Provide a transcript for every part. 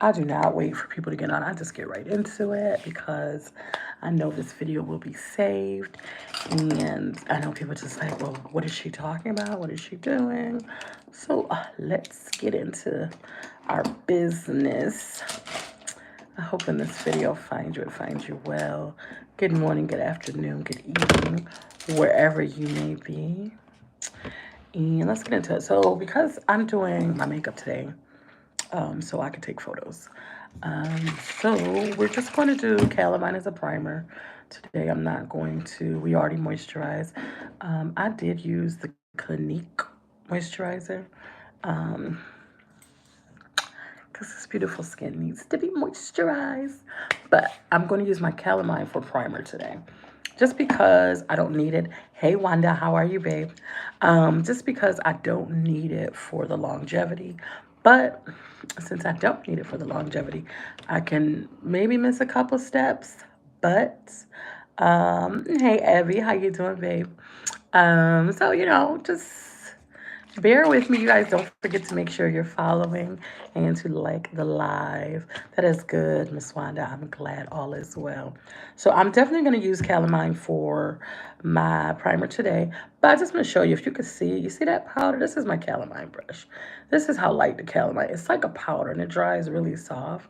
I do not wait for people to get on. I just get right into it because I know this video will be saved. And I know people just like, well, what is she talking about? What is she doing? So let's get into our business. I hope in this video it finds you well. Good morning, good afternoon, good evening, wherever you may be. And let's get into it. So because I'm doing my makeup today, so I can take photos. So we're just going to do calamine as a primer. Today I'm not going to, we already moisturize. I did use the Clinique moisturizer because this beautiful skin needs to be moisturized. But I'm going to use my calamine for primer today. Just because I don't need it. Hey, Wanda, how are you, babe? Just because I don't need it for the longevity. But since I don't need it for the longevity, I can maybe miss a couple steps. But, hey, Abby, how you doing, babe? So, just bear with me. You guys don't forget to make sure you're following and to like the live. That is good, Miss Wanda. I'm glad all is well. So I'm definitely going to use calamine for my primer today. But I just want to show you, if you can see, you see that powder? This is my calamine brush. This is how light the calamine. It's like a powder and it dries really soft.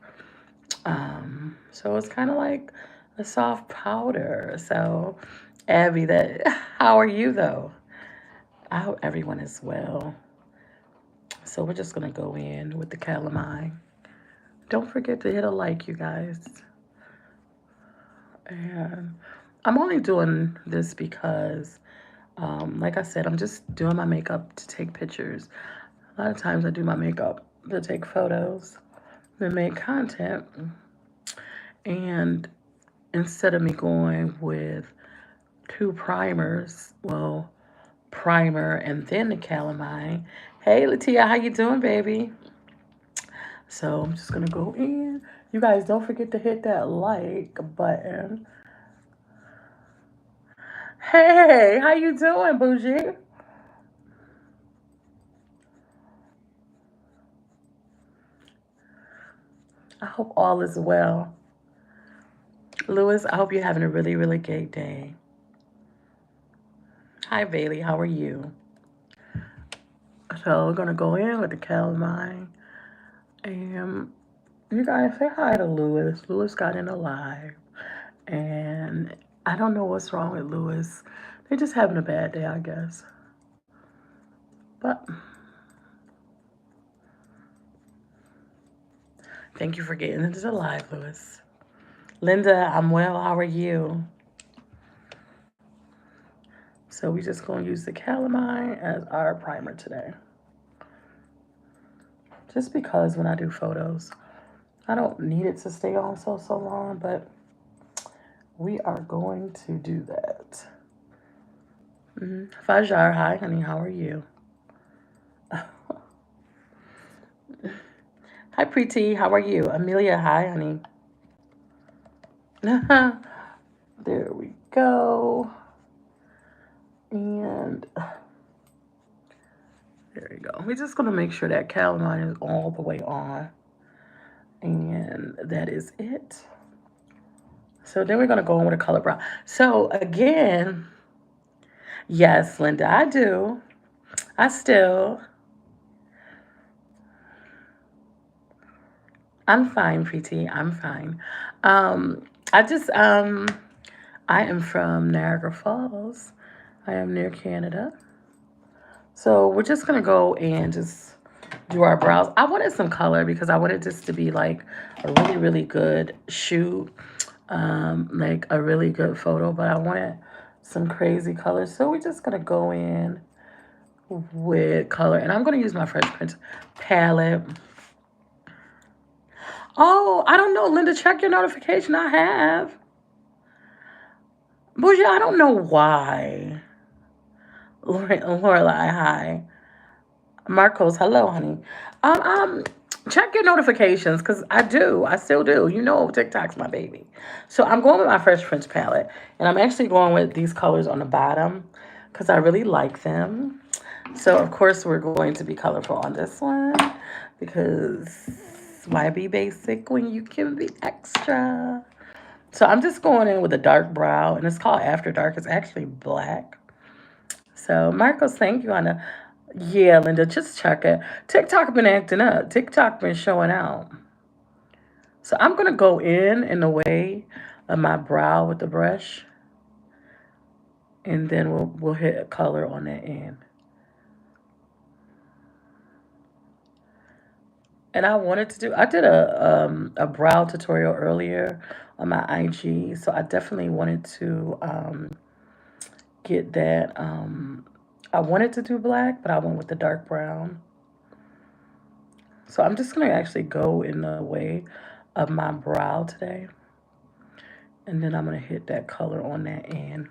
So it's kind of like a soft powder. So Abby, how are you though? I hope everyone is well. So we're just gonna go in with the calamine. Don't forget to hit a like, you guys. And I'm only doing this because, like I said, I'm just doing my makeup to take pictures. A lot of times I do my makeup to take photos, to make content. And instead of me going with two primers, well, primer and then the calamine. Hey, Latia, how you doing, baby? So I'm just gonna go in. You guys don't forget to hit that like button. Hey, how you doing, Bougie? I hope all is well. Lewis, I hope you're having a really, really great day. Hi, Bailey, how are you? So we're gonna go in with the calamine. And you guys say hi to Lewis. Lewis got in alive. And I don't know what's wrong with Lewis. They're just having a bad day, I guess. But thank you for getting into the live, Lewis. Linda, I'm well. How are you? So we just going to use the calamine as our primer today. Just because when I do photos, I don't need it to stay on so long, but we are going to do that. Fajar, hi, honey. How are you? Hi, Preeti. How are you? Amelia, hi, honey. There we go. And there you go. We're just going to make sure that calamine is all the way on. And that is it. So then we're going to go in with a color brown. So again, yes, Linda, I do. I still. I'm fine, Preeti. I'm fine. I just, I am from Niagara Falls. I am near Canada. So we're just going to go and just do our brows. I wanted some color because I wanted this to be like a really, really good shoot, like a really good photo, but I wanted some crazy colors. So we're just going to go in with color. And I'm going to use my Fresh Prince palette. Oh, I don't know. Linda, check your notification. I have. Bougie, I don't know why. Lorelai, hi. Marcos, hello, honey. Um, um, check your notifications because I do. I still do. You know, TikTok's my baby. So I'm going with my Fresh Prince palette, and I'm actually going with these colors on the bottom because I really like them. So of course we're going to be colorful on this one because guys. Why be basic when you can be extra? So I'm just going in with a dark brow, and it's called After Dark. It's actually black. So Marcos, thank you on the. Yeah, Linda, just check it. TikTok been acting up. TikTok been showing out. So I'm gonna go in the way of my brow with the brush, and then we'll hit a color on that end. And I wanted to do. I did a brow tutorial earlier on my IG, so I definitely wanted to get that. I wanted to do black, but I went with the dark brown. So I'm just gonna actually go in the way of my brow today, and then I'm gonna hit that color on that end.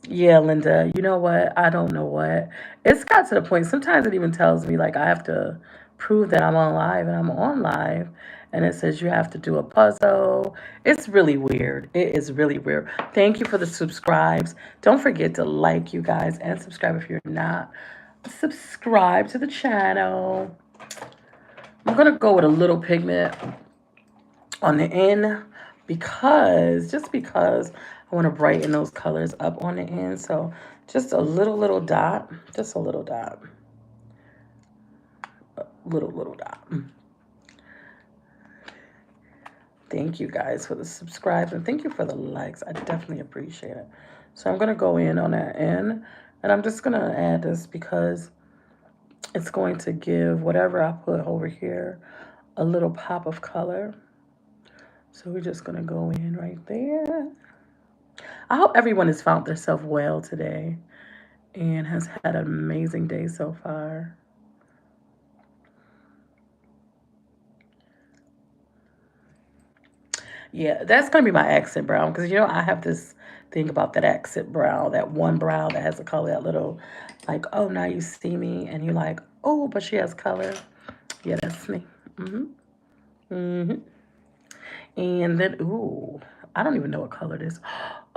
Yeah, Linda, you know what? I don't know what. It's got to the point, sometimes it even tells me like I have to prove that I'm on live and I'm on live. And it says you have to do a puzzle. It's really weird. It is really weird. Thank you for the subscribes. Don't forget to like, you guys, and subscribe if you're not. Subscribe to the channel. I'm going to go with a little pigment on the end just because I want to brighten those colors up on the end. So just a little dot, just a little dot, little dot. Thank you guys for the subscribes and thank you for the likes. I definitely appreciate it. So I'm gonna go in on that end, and I'm just gonna add this because it's going to give whatever I put over here a little pop of color. So we're just gonna go in right there. I hope everyone has found themselves well today and has had an amazing day so far. Yeah, that's gonna be my accent brown because I have this thing about that accent brow, that one brow that has a color, that little, like, oh, now you see me, and you're like, oh, but she has color. Yeah, that's me. hmm hmm And then, ooh, I don't even know what color it is.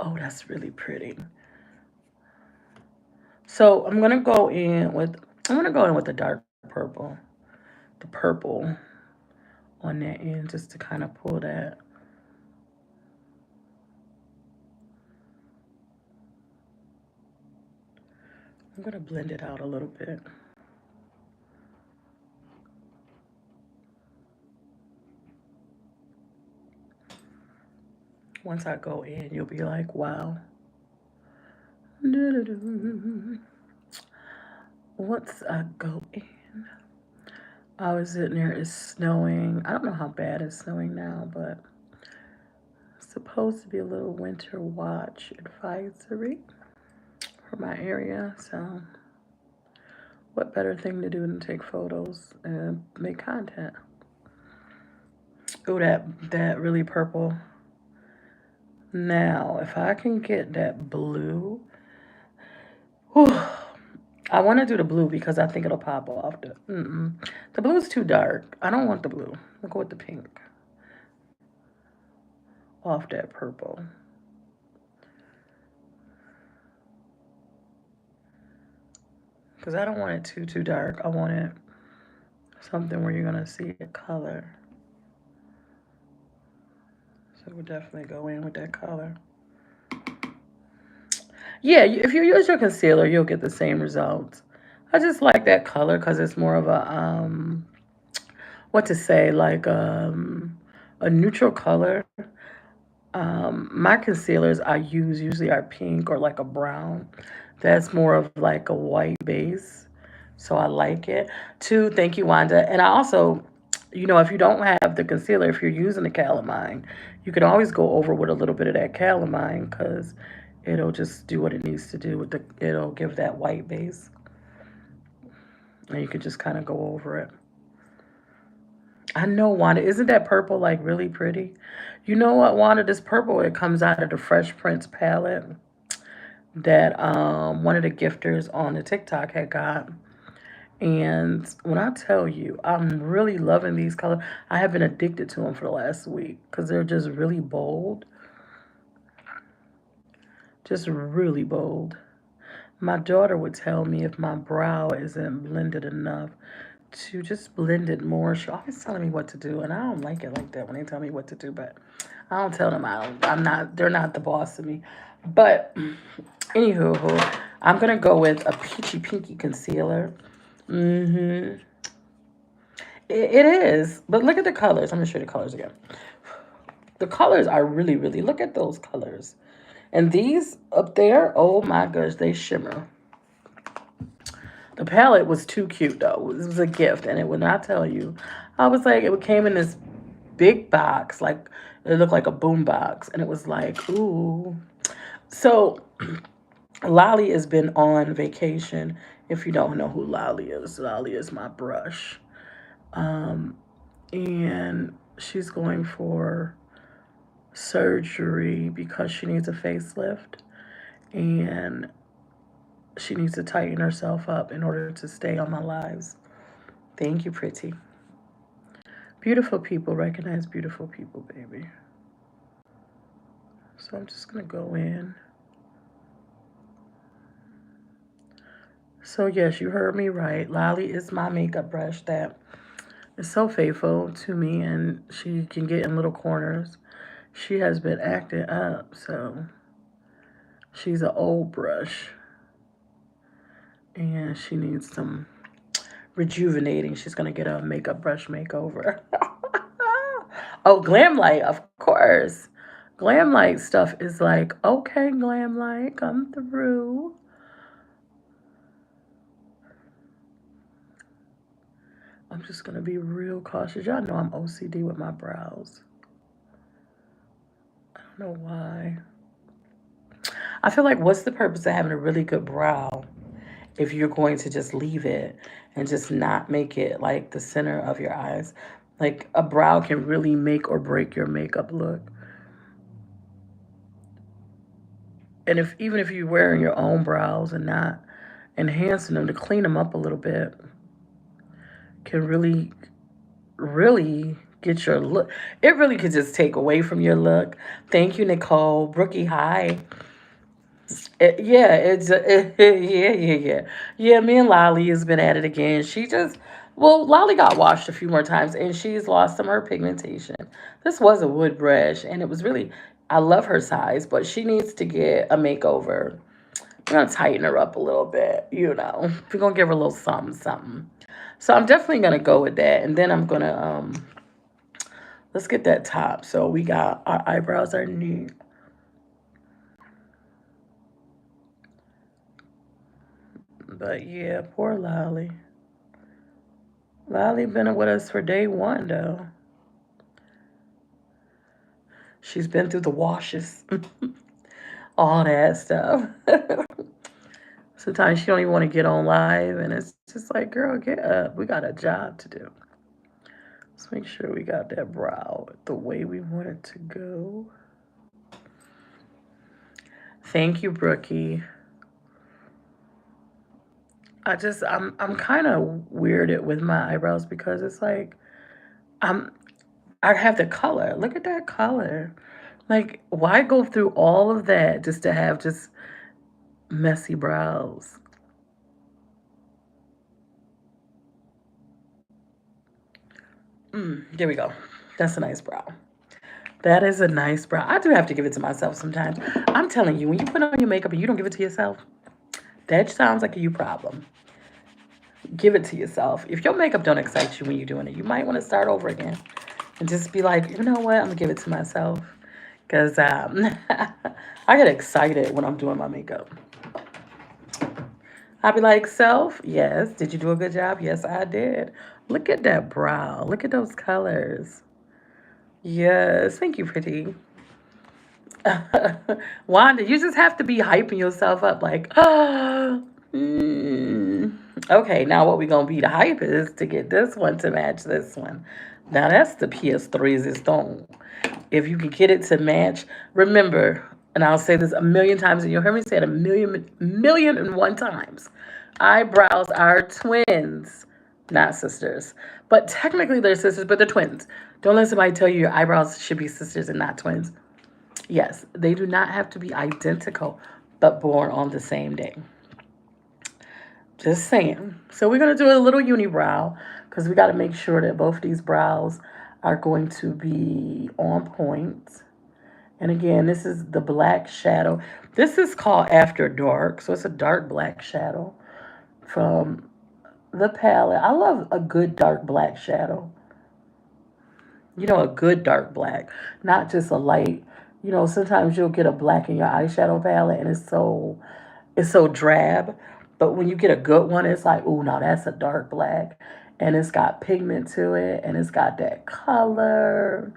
Oh, that's really pretty. So I'm gonna go in with the dark purple, the purple on that end, just to kind of pull that. I'm gonna blend it out a little bit. Once I go in, you'll be like, wow. Once I go in, I was sitting there, it's snowing. I don't know how bad it's snowing now, but it's supposed to be a little winter watch advisory for my area. So, what better thing to do than take photos and make content? Oh, that really purple. Now, if I can get that blue, whew, I want to do the blue because I think it'll pop off. The blue is too dark. I don't want the blue. I'll go with the pink off that purple. Because I don't want it too dark. I want it something where you're gonna see a color. So we'll definitely go in with that color. Yeah, if you use your concealer, you'll get the same results. I just like that color because it's more of a what to say, like a neutral color. My concealers I use usually are pink or like a brown. That's more of like a white base. So I like it. Too, thank you, Wanda. And I also, if you don't have the concealer, if you're using the calamine, you can always go over with a little bit of that calamine because it'll just do what it needs to do it'll give that white base. And you can just kind of go over it. I know, Wanda. Isn't that purple like really pretty? You know what, Wanda? This purple, it comes out of the Fresh Prince palette that one of the gifters on the TikTok had got. And when I tell you, I'm really loving these colors. I have been addicted to them for the last week because they're just really bold. Just really bold. My daughter would tell me if my brow isn't blended enough to just blend it more. She always telling me what to do, and I don't like it like that when they tell me what to do. But I don't tell them I'm not. They're not the boss of me. But anywho, I'm gonna go with a peachy pinky concealer. Mm-hmm. It is, but look at the colors. I'm gonna show you the colors again. The colors are really, really. Look at those colors. And these up there, oh my gosh, they shimmer. The palette was too cute though. It was a gift, and it would not tell you. I was like, it came in this big box, like it looked like a boom box, and it was like, ooh. So Lolly has been on vacation. If you don't know who Lolly is my brush. Um, and she's going for surgery because she needs a facelift and she needs to tighten herself up in order to stay on my lives. Thank you, pretty. Beautiful people recognize beautiful people, baby. So I'm just going to go in. So, yes, you heard me right. Lolly is my makeup brush that is so faithful to me, and she can get in little corners. She has been acting up, so she's an old brush, and she needs some rejuvenating. She's going to get a makeup brush makeover. Oh, Glam Light, of course. Glam Light stuff is like, okay, Glam Light, come through. I'm just going to be real cautious. Y'all know I'm OCD with my brows. I don't know why. I feel like what's the purpose of having a really good brow if you're going to just leave it and just not make it like the center of your eyes? Like a brow can really make or break your makeup look. And if even if you're wearing your own brows and not enhancing them to clean them up a little bit, can really, really get your look. It really could just take away from your look. Thank you, Nicole. Brookie, hi. Yeah, yeah. Yeah, me and Lolly has been at it again. Well, Lolly got washed a few more times and she's lost some of her pigmentation. This was a wood brush and it was really, I love her size, but she needs to get a makeover. We're gonna tighten her up a little bit, you know. We're gonna give her a little something, something. So I'm definitely gonna go with that, and then I'm gonna let's get that top. So we got our eyebrows are neat. But yeah, poor Lolly. Lolly been with us for day one though. She's been through the washes, all that stuff. Sometimes she don't even want to get on live, and it's just like, girl, get up. We got a job to do. Let's make sure we got that brow the way we want it to go. Thank you, Brookie. I'm kind of weirded with my eyebrows because it's like I'm I have the color. Look at that color. Like, why go through all of that just to have just messy brows? There we go. That's a nice brow. That is a nice brow. I do have to give it to myself sometimes. I'm telling you, when you put on your makeup and you don't give it to yourself, that sounds like a you problem. Give it to yourself. If your makeup don't excite you when you're doing it, you might want to start over again and just be like, you know what? I'm gonna give it to myself because I get excited when I'm doing my makeup. I'll be like, self, yes. Did you do a good job? Yes, I did. Look at that brow. Look at those colors. Yes, thank you, pretty. Wanda, you just have to be hyping yourself up like, okay, now what we gonna be the hype is to get this one to match this one. Now that's the PS3's stone. If you can get it to match, remember, and I'll say this a million times, and you'll hear me say it a million and one times. Eyebrows are twins, not sisters. But technically they're sisters, but they're twins. Don't let somebody tell you your eyebrows should be sisters and not twins. Yes, they do not have to be identical, but born on the same day. Just saying. So we're going to do a little unibrow because we got to make sure that both these brows are going to be on point. And again, this is the black shadow. This is called After Dark, so it's a dark black shadow from the palette. I love a good dark black shadow. You know, a good dark black, not just a light. You know, sometimes you'll get a black in your eyeshadow palette and it's so drab. But when you get a good one, it's like, oh, no, that's a dark black. And it's got pigment to it and it's got that color.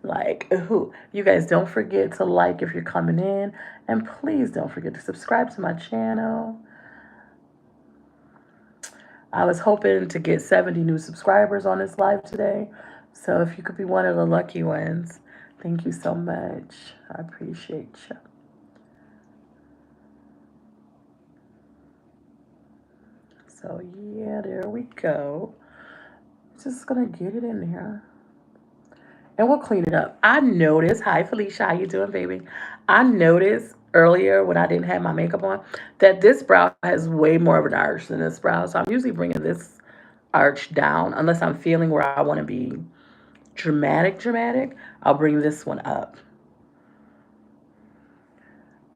Like, ooh, you guys don't forget to like if you're coming in. And please don't forget to subscribe to my channel. I was hoping to get 70 new subscribers on this live today. So if you could be one of the lucky ones, thank you so much. I appreciate you. So yeah, there we go. Just gonna get it in there. And we'll clean it up. I noticed, hi Felicia, how you doing, baby? I noticed earlier when I didn't have my makeup on that this brow has way more of an arch than this brow. So I'm usually bringing this arch down unless I'm feeling where I want to be dramatic. I'll bring this one up.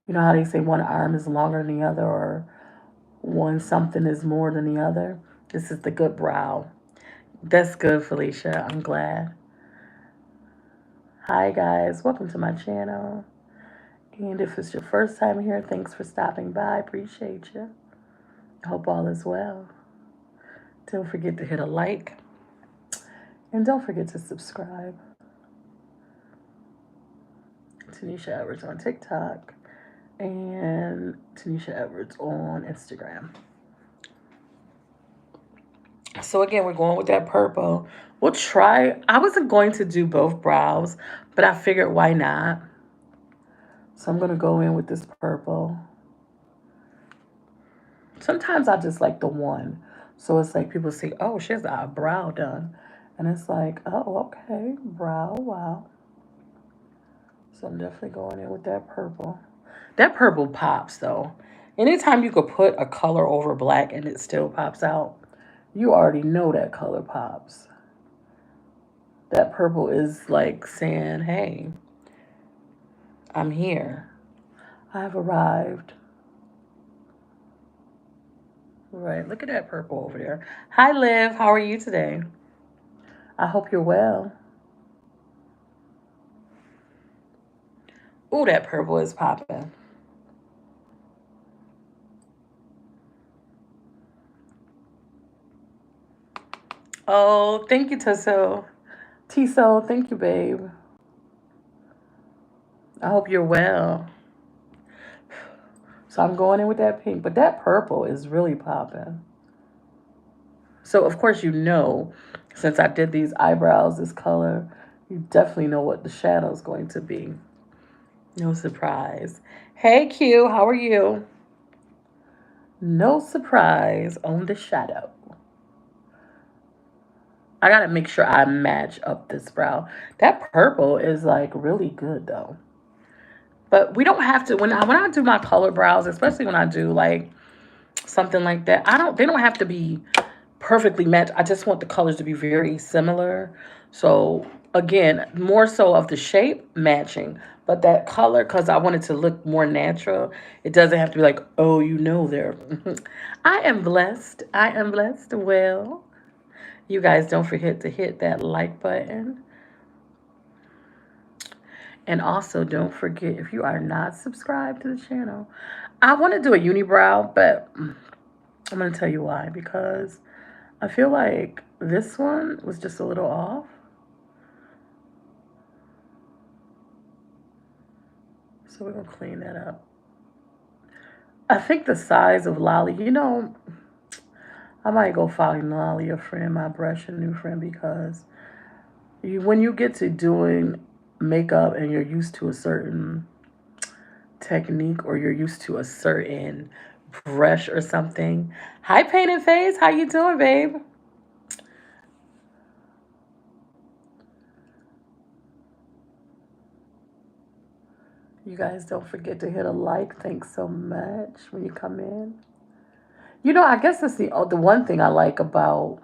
You know how they say one arm is longer than the other or one something is more than the other? This is the good brow. That's good, Felicia. I'm glad. Hi, guys. Welcome to my channel. And if it's your first time here, thanks for stopping by. Appreciate you. Hope all is well. Don't forget to hit a like. And don't forget to subscribe. Tanisha Edwards on TikTok. And Tanisha Edwards on Instagram. So again, we're going with that purple. We'll try. I wasn't going to do both brows, but I figured why not? So I'm going to go in with this purple. Sometimes I just like the one. So it's like people say, oh, she has a brow done. And it's like, oh, okay, brow, wow. So I'm definitely going in with that purple. That purple pops though. Anytime you could put a color over black and it still pops out, you already know that color pops. That purple is like saying, hey, I'm here. I've arrived. Right, look at that purple over there. Hi, Liv. How are you today? I hope you're well. Ooh, that purple is popping. Oh, thank you, Tiso. Tiso, thank you, babe. I hope you're well. So I'm going in with that pink, but that purple is really popping. So of course you know, since I did these eyebrows this color, you definitely know what the shadow is going to be. No surprise. Hey Q, how are you? No surprise on the shadow. I gotta make sure I match up this brow. That purple is like really good though. But we don't have to when I do my color brows, especially when I do like something like that. They don't have to be perfectly matched. I just want the colors to be very similar. So again, more so of the shape matching, but that color because I want it to look more natural. It doesn't have to be like, oh, you know, there. I am blessed. I am blessed. Well, you guys don't forget to hit that like button. And also, don't forget if you are not subscribed to the channel, I want to do a unibrow, but I'm going to tell you why. Because I feel like this one was just a little off. So we're going to clean that up. I think the size of Lolly, I might go find Lolly a friend, my brush a new friend, because when you get to doing makeup and you're used to a certain technique or you're used to a certain brush or something. Hi, Painted Face. How you doing, babe? You guys don't forget to hit a like. Thanks so much when you come in. You know, I guess that's the one thing I like about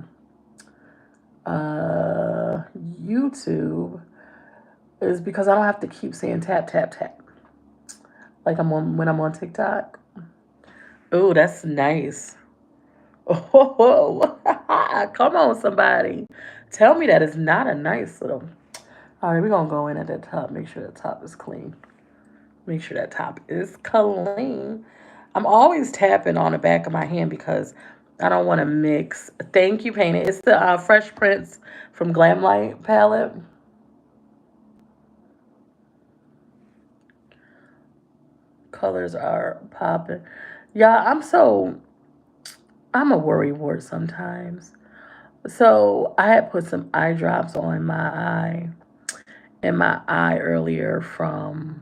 uh, YouTube is because I don't have to keep saying tap tap tap like I'm on when I'm on TikTok. Oh, that's nice. Oh, come on, somebody. Tell me that is not a nice little. All right, we're going to go in at the top. Make sure the top is clean. Make sure that top is clean. I'm always tapping on the back of my hand because I don't want to mix. Thank you, Painted. It's the Fresh Prince from Glamlight palette. Colors are popping. Yeah, I'm a worry wart sometimes. So I had put some eye drops on my eye in my eye earlier from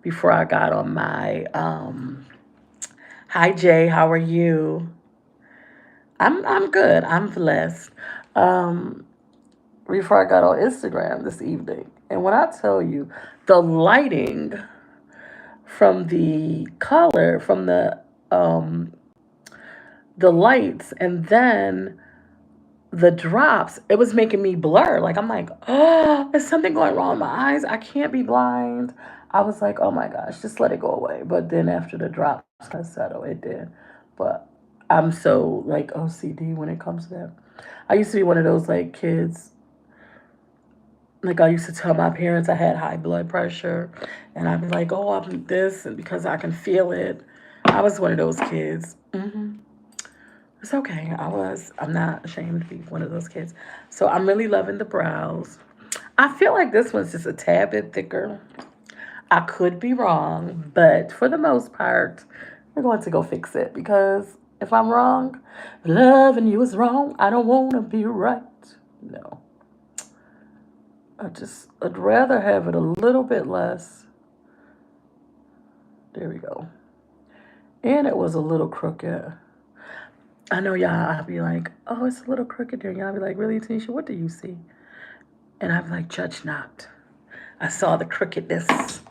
before I got on my hi Jay, how are you? I'm good. I'm blessed. Um Before I got on Instagram this evening. And when I tell you the lighting from the color from the lights and then the drops, it was making me blur. Like I'm like, oh, there's something going wrong with my eyes. I can't be blind. I was like, oh my gosh, just let it go away. But then after the drops kind of settle, it did. But I'm so like OCD when it comes to that. I used to be one of those like kids. Like I used to tell my parents I had high blood pressure, and I'd be like, oh, I'm this, and because I can feel it. I was one of those kids. It's okay. I'm not ashamed to be one of those kids. So I'm really loving the brows. I feel like this one's just a tad bit thicker. I could be wrong, but for the most part, we're going to go fix it because if I'm wrong, loving you is wrong. I don't want to be right. No. I'd rather have it a little bit less. There we go. And it was a little crooked. I know y'all, I'll be like, oh, it's a little crooked there. Y'all be like, really, Tanisha, what do you see? And I'm like, judge not. I saw the crookedness.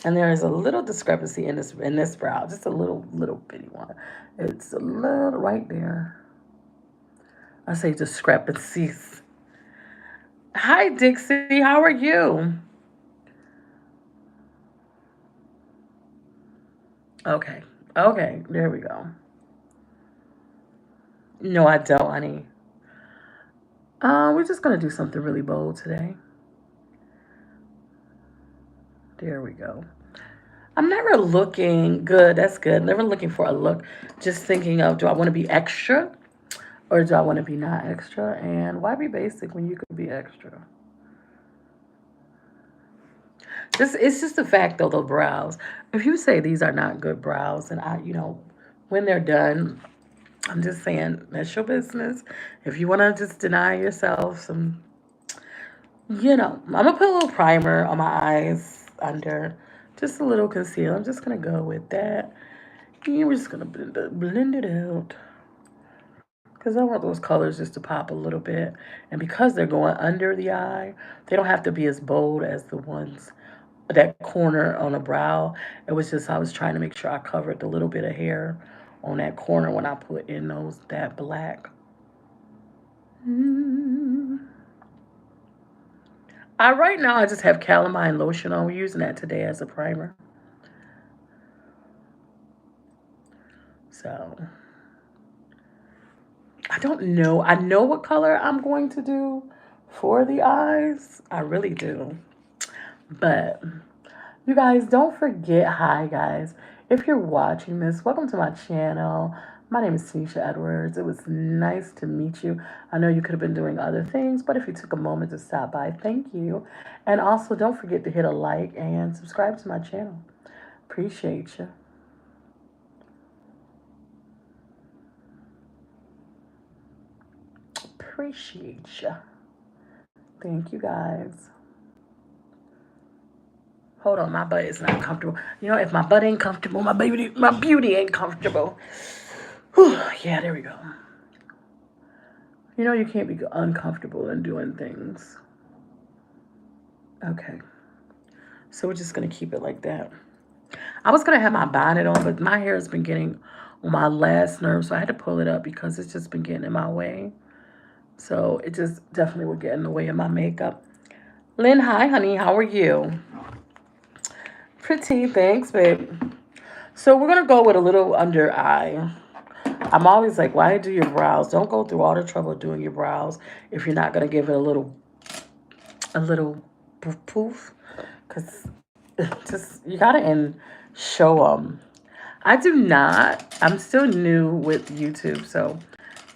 And there is a little discrepancy in this brow, just a little bitty one. It's a little right there. I say discrepancies. Hi Dixie, how are you? Okay. Okay, there we go. No, I don't, honey. We're just gonna do something really bold today. There we go. I'm never looking good. That's good. Never looking for a look. Just thinking of, do I want to be extra or do I want to be not extra? And why be basic when you could be extra? Just it's just the fact though, the brows. If you say these are not good brows, and when they're done, I'm just saying that's your business. If you want to just deny yourself some, I'm gonna put a little primer on my eyes under, just a little concealer. I'm just gonna go with that. And we're just gonna blend it out because I want those colors just to pop a little bit. And because they're going under the eye, they don't have to be as bold as the ones that corner on the brow. It was just I was trying to make sure I covered the little bit of hair on that corner when I put in that black. Mm. Right now I just have calamine lotion on. We're using that today as a primer. So I don't know. I know what color I'm going to do for the eyes. I really do. But you guys, don't forget, hi guys. If you're watching this, welcome to my channel. My name is Tanisha Edwards. It was nice to meet you. I know you could have been doing other things, but if you took a moment to stop by, thank you. And also, don't forget to hit a like and subscribe to my channel. Appreciate you. Appreciate you. Thank you guys. Hold on, my butt is not comfortable. If my butt ain't comfortable, my beauty ain't comfortable. Whew, yeah, there we go. You can't be uncomfortable in doing things. Okay. So we're just going to keep it like that. I was going to have my bonnet on, but my hair has been getting my last nerve, so I had to pull it up because it's just been getting in my way. So it just definitely will get in the way of my makeup. Lynn, hi, honey. How are you? Pretty, thanks, babe. So we're gonna go with a little under eye. I'm always like, why do your brows? Don't go through all the trouble of doing your brows if you're not gonna give it a little poof poof, because just you gotta show them. I do not. I'm still new with YouTube, so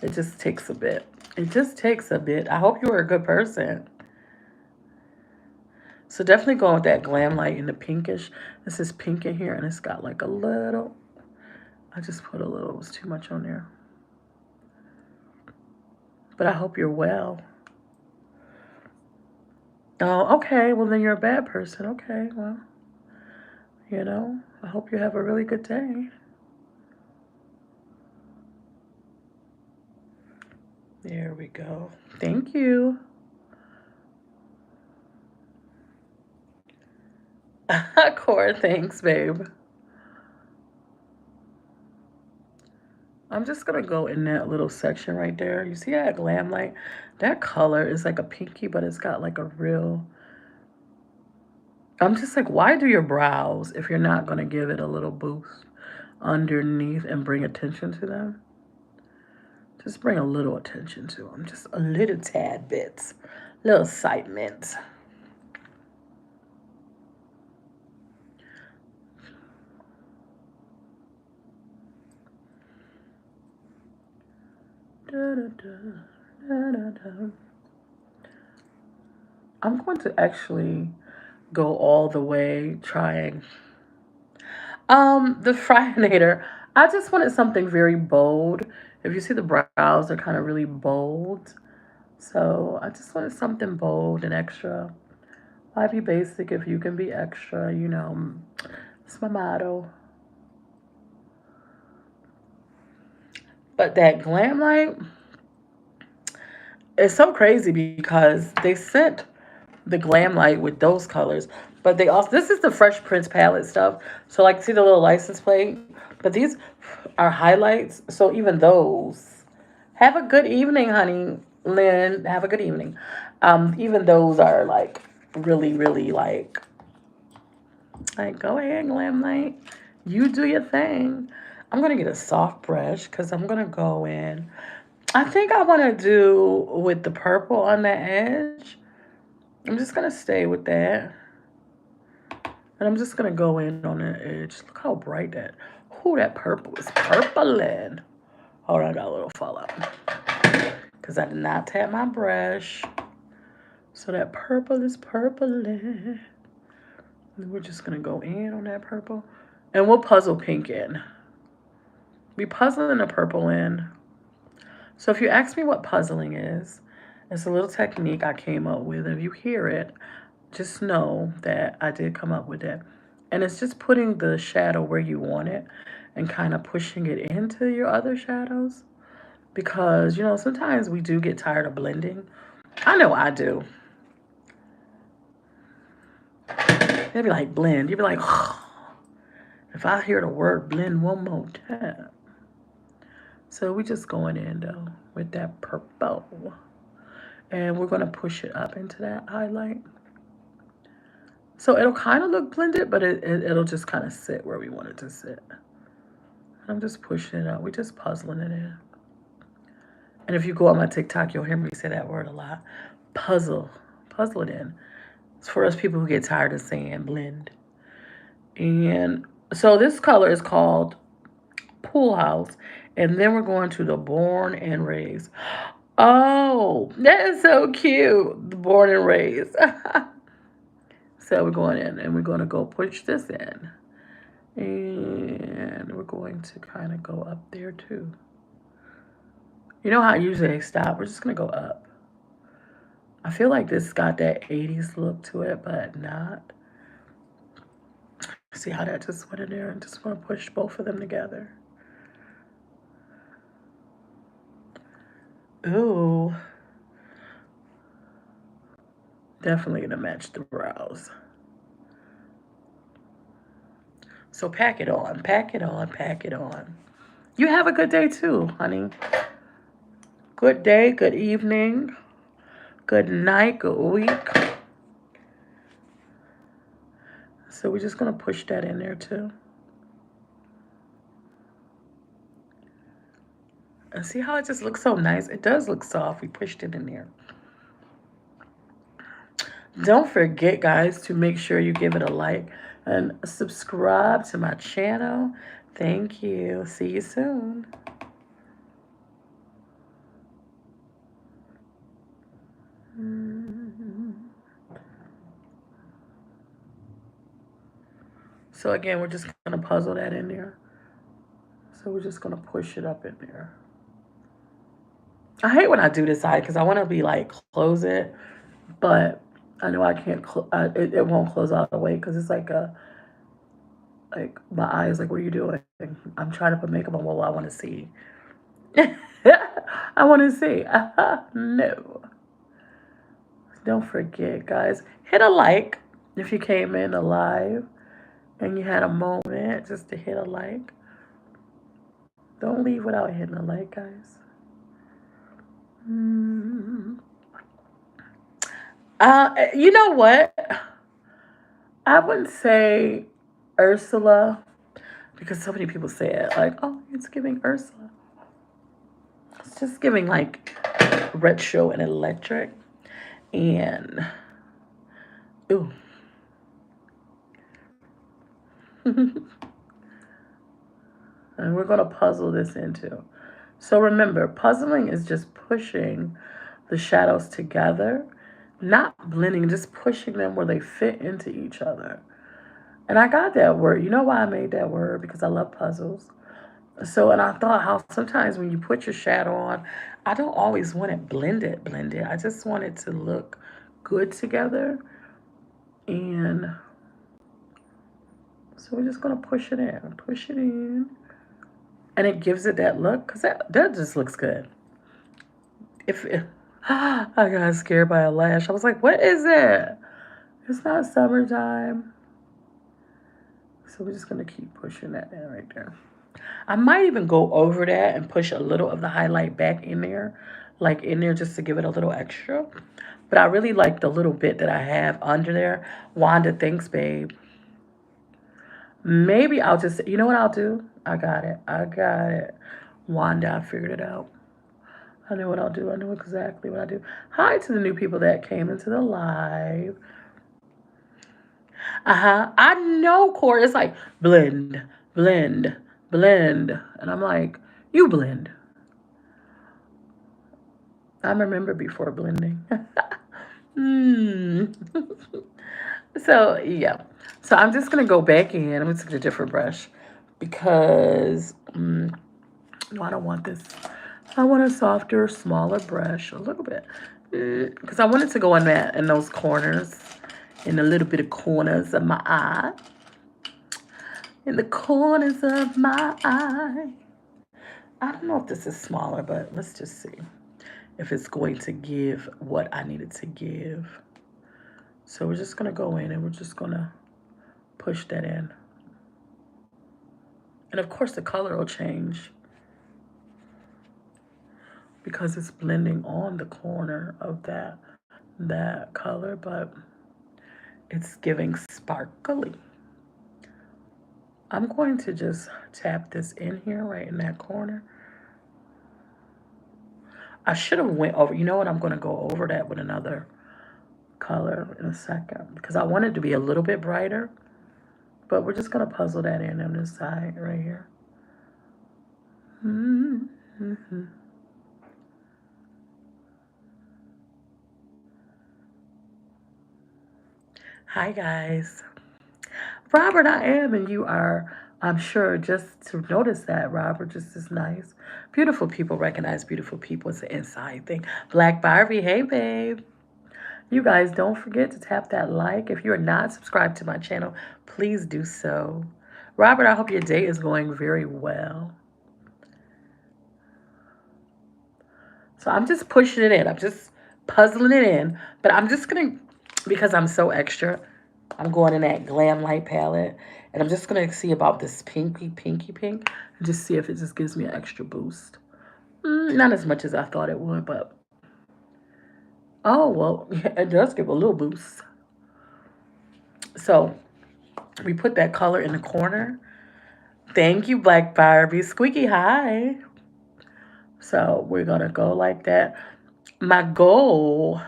it just takes a bit. It just takes a bit. I hope you are a good person. So definitely going with that glam light in the pinkish. This is pink in here, and it's got like a little. I just put a little. It was too much on there. But I hope you're well. Oh, okay. Well, then you're a bad person. Okay. Well, I hope you have a really good day. There we go. Thank you. Core, thanks, babe. I'm just gonna go in that little section right there. You see that glam light? That color is like a pinky, but it's got like a real. I'm just like, why do your brows if you're not gonna give it a little boost underneath and bring attention to them? Just bring a little attention to them, just a little tad bit, little excitement. Da, da, da, da, da, da. I'm going to actually go all the way trying. The Fryinator. I just wanted something very bold. If you see the brows, they're kind of really bold. So I just wanted something bold and extra. Why be basic if you can be extra? It's my motto. But that glam light is so crazy because they sent the glam light with those colors. But they also this is the Fresh Prince palette stuff. So like see the little license plate? But these are highlights. So even those have a good evening, honey. Lynn, have a good evening. Even those are like really, really like go ahead, glam light. You do your thing. I'm gonna get a soft brush because I'm gonna go in. I think I want to do with the purple on the edge. I'm just gonna stay with that. And I'm just gonna go in on the edge. Look how bright that. Ooh, that purple is purpling. Hold on, I got a little fallout. Because I did not tap my brush. So that purple is purpling. And we're just gonna go in on that purple. And we'll puzzle pink in. We puzzling the purple in. So if you ask me what puzzling is, it's a little technique I came up with. And if you hear it, just know that I did come up with it. And it's just putting the shadow where you want it and kind of pushing it into your other shadows. Because, sometimes we do get tired of blending. I know I do. They'd be like, blend. You'd be like, if I hear the word blend one more time. So we just going in, though, with that purple. And we're going to push it up into that highlight. So it'll kind of look blended, but it'll just kind of sit where we want it to sit. I'm just pushing it out. We're just puzzling it in. And if you go on my TikTok, you'll hear me say that word a lot. Puzzle. Puzzle it in. It's for us people who get tired of saying blend. And so this color is called Pool House. And then we're going to the Born and Raised. Oh, that is so cute. The Born and Raised. So we're going in and we're going to go push this in. And we're going to kind of go up there too. You know how usually they stop? We're just going to go up. I feel like this got that 80s look to it, but not. See how that just went in there? I just want to push both of them together. Ooh. Definitely going to match the brows. So pack it on, pack it on, pack it on. You have a good day too, honey. Good day, good evening, good night, good week. So we're just going to push that in there too. And see how it just looks so nice? It does look soft. We pushed it in there. Don't forget, guys, to make sure you give it a like and subscribe to my channel. Thank you. See you soon. So again, we're just going to puzzle that in there. So we're just going to push it up in there. I hate when I do this eye because I want to be like, close it. But I know I can't, it won't close all the way because it's like my eye is like, what are you doing? I'm trying to put makeup on. Well, I want to see. I want to see. No. Don't forget, guys, hit a like if you came in alive and you had a moment just to hit a like. Don't leave without hitting a like, guys. You know what? I wouldn't say Ursula because so many people say it like, oh, it's giving Ursula. It's just giving like retro and electric. And, ooh. And we're going to puzzle this into. So remember, puzzling is just pushing the shadows together, not blending, just pushing them where they fit into each other. And I got that word. You know why I made that word? Because I love puzzles. So, and I thought how sometimes when you put your shadow on, I don't always want it blended. I just want it to look good together. And so we're just going to push it in. And it gives it that look because that just looks good. If it, I got scared by a lash. I was like, what is it? It's not summertime. So we're just going to keep pushing that in right there. I might even go over that and push a little of the highlight back in there, like in there just to give it a little extra. But I really like the little bit that I have under there. Wanda, thanks, babe. Maybe I'll just, you know what I'll do? I got it. Wanda, I figured it out. I know what I'll do. I know exactly what I do. Hi to the new people that came into the live. I know, Corey. It's like blend, blend, blend. And I'm like, you blend. I remember before blending. So, yeah. So I'm just going to go back in. I'm going to take a different brush because no, I don't want this. I want a softer, smaller brush, a little bit. Because I want it to go in those corners, in a little bit of corners of my eye. In the corners of my eye. I don't know if this is smaller, but let's just see if it's going to give what I need it to give. So we're just going to go in and we're just going to push that in. And of course the color will change because it's blending on the corner of that color, but it's giving sparkly. I'm going to just tap this in here right in that corner. I should have went over, you know what, I'm going to go over that with another color in a second because I want it to be a little bit brighter, but we're just going to puzzle that in on this side right here. Mm-hmm. Hi guys. Robert, I am, and you are, I'm sure, just to notice that, Robert, just as nice. Beautiful people recognize beautiful people. It's an inside thing. Black Barbie, hey, babe. You guys, don't forget to tap that like. If you are not subscribed to my channel, please do so. Robert, I hope your day is going very well. So I'm just pushing it in. I'm just puzzling it in. But I'm just going to, because I'm so extra, I'm going in that Glam Light palette. And I'm just going to see about this pinky pink. And just see if it just gives me an extra boost. Not as much as I thought it would, but... Oh, well, yeah, it does give a little boost. So, we put that color in the corner. Thank you, Black Barbie. Squeaky, hi. So, we're going to go like that. My goal,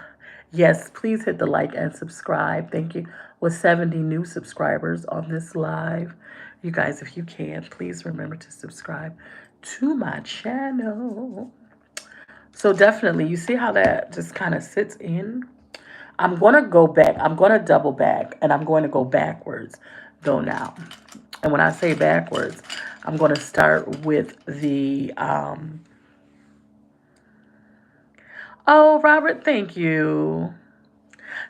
yes, please hit the like and subscribe. Thank you. With 70 new subscribers on this live. You guys, if you can, please remember to subscribe to my channel. So definitely, you see how that just kind of sits in? I'm going to go back. I'm going to double back, and I'm going to go backwards, though, now. And when I say backwards, I'm going to start with the... Oh, Robert, thank you.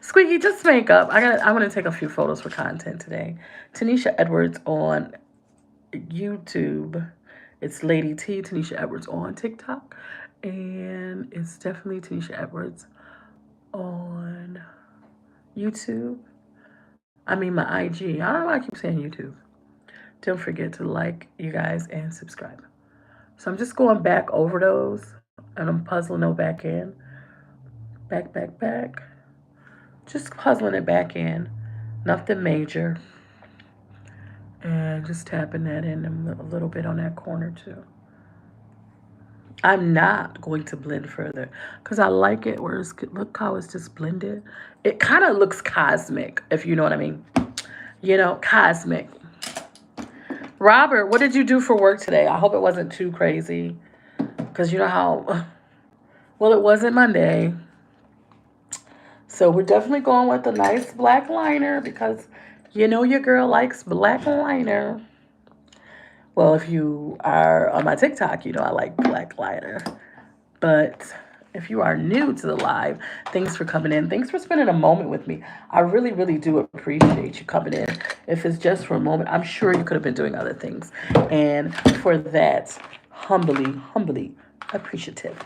Squeaky, just makeup. I want to take a few photos for content today. Tanisha Edwards on YouTube. It's Lady T, Tanisha Edwards on TikTok. And it's definitely Tanisha Edwards on YouTube. I mean, my IG. I don't know why I keep saying YouTube. Don't forget to like, you guys, and subscribe. So I'm just going back over those, and I'm puzzling them back in. Back. Just puzzling it back in. Nothing major. And just tapping that in a little bit on that corner too. I'm not going to blend further because I like it where it's, look how it's just blended. It kind of looks cosmic, if you know what I mean. You know, cosmic. Robert, what did you do for work today? I hope it wasn't too crazy because you know how, well, it wasn't Monday. So we're definitely going with a nice black liner because you know your girl likes black liner. Well, if you are on my TikTok, you know I like black liner. But if you are new to the live, thanks for coming in. Thanks for spending a moment with me. I really, really do appreciate you coming in. If it's just for a moment, I'm sure you could have been doing other things. And for that, humbly appreciative.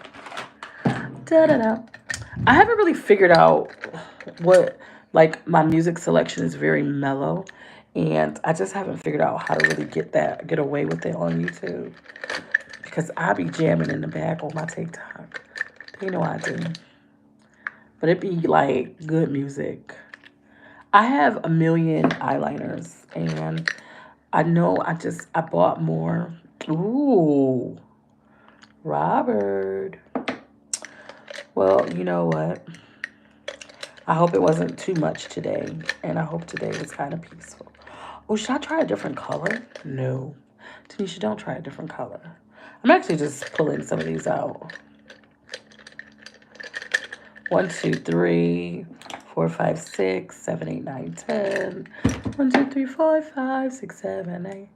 Da-da-da. I haven't really figured out what, like, my music selection is very mellow. And I just haven't figured out how to really get away with it on YouTube. Because I be jamming in the back on my TikTok. They know I do. But it be like good music. I have a million eyeliners and I know I bought more. Ooh, Robert. Well, you know what? I hope it wasn't too much today. And I hope today was kind of peaceful. Oh, should I try a different color? No. Tanisha, don't try a different color. I'm actually just pulling some of these out. 1, 2, 3, 4, 5, 6, 7, 8, 9, 10. 1, 2, 3, 4, 5, 6, 7, 8.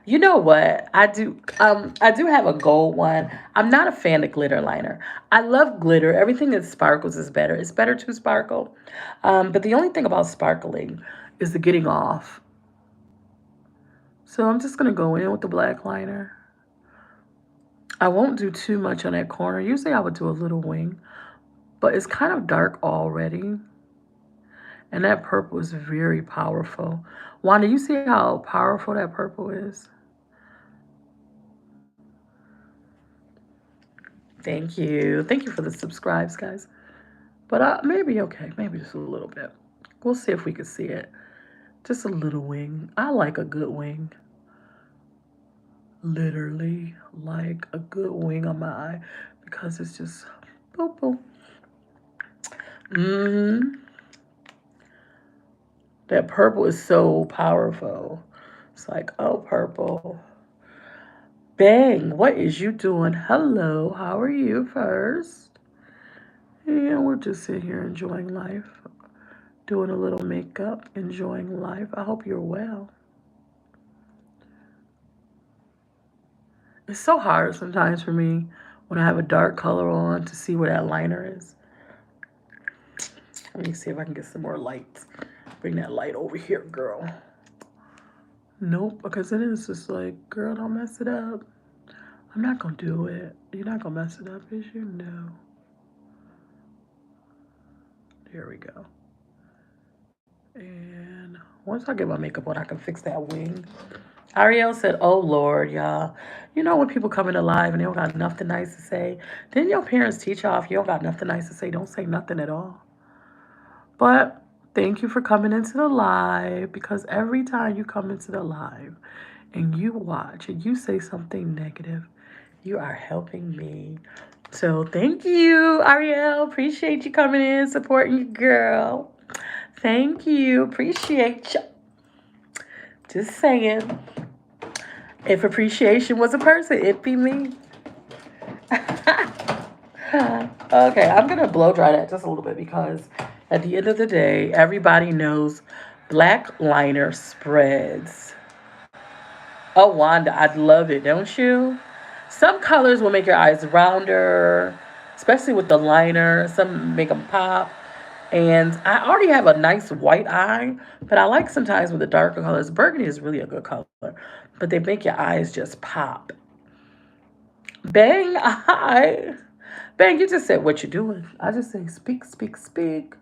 You know what? I do have a gold one. I'm not a fan of glitter liner. I love glitter. Everything that sparkles is better. It's better to sparkle. But the only thing about sparkling is the getting off. So I'm just gonna go in with the black liner. I won't do too much on that corner. Usually I would do a little wing, but it's kind of dark already. And that purple is very powerful. Wanda, you see how powerful that purple is? Thank you. Thank you for the subscribes, guys. But maybe, okay, maybe just a little bit. We'll see if we can see it. Just a little wing. I like a good wing. Literally like a good wing on my eye because it's just boop, boop. That purple is so powerful. It's like, oh, purple. Bang, what is you doing? Hello, how are you first? And we're just sitting here enjoying life, doing a little makeup, enjoying life. I hope you're well. It's so hard sometimes for me when I have a dark color on to see where that liner is. Let me see if I can get some more light. Bring that light over here, girl. Nope, because then it's just like, girl, don't mess it up. I'm not gonna do it. You're not gonna mess it up, is you? No. Here we go. And on. Once I get my makeup on, I can fix that wing. Ariel said, "Oh Lord, y'all. You know when people come into live and they don't got nothing nice to say? Didn't your parents teach y'all if you don't got nothing nice to say, don't say nothing at all?" But thank you for coming into the live because every time you come into the live and you watch and you say something negative, you are helping me. So thank you, Ariel. Appreciate you coming in, supporting your girl. Thank you. Appreciate you. Just saying. If appreciation was a person, it'd be me. Okay, I'm gonna blow dry that just a little bit because at the end of the day, everybody knows black liner spreads. Oh, Wanda, I'd love it, don't you? Some colors will make your eyes rounder, especially with the liner. Some make them pop. And I already have a nice white eye, but I like sometimes with the darker colors. Burgundy is really a good color, but they make your eyes just pop. Bang, eye. Bang, you just said what you doing. I just say speak, speak, speak.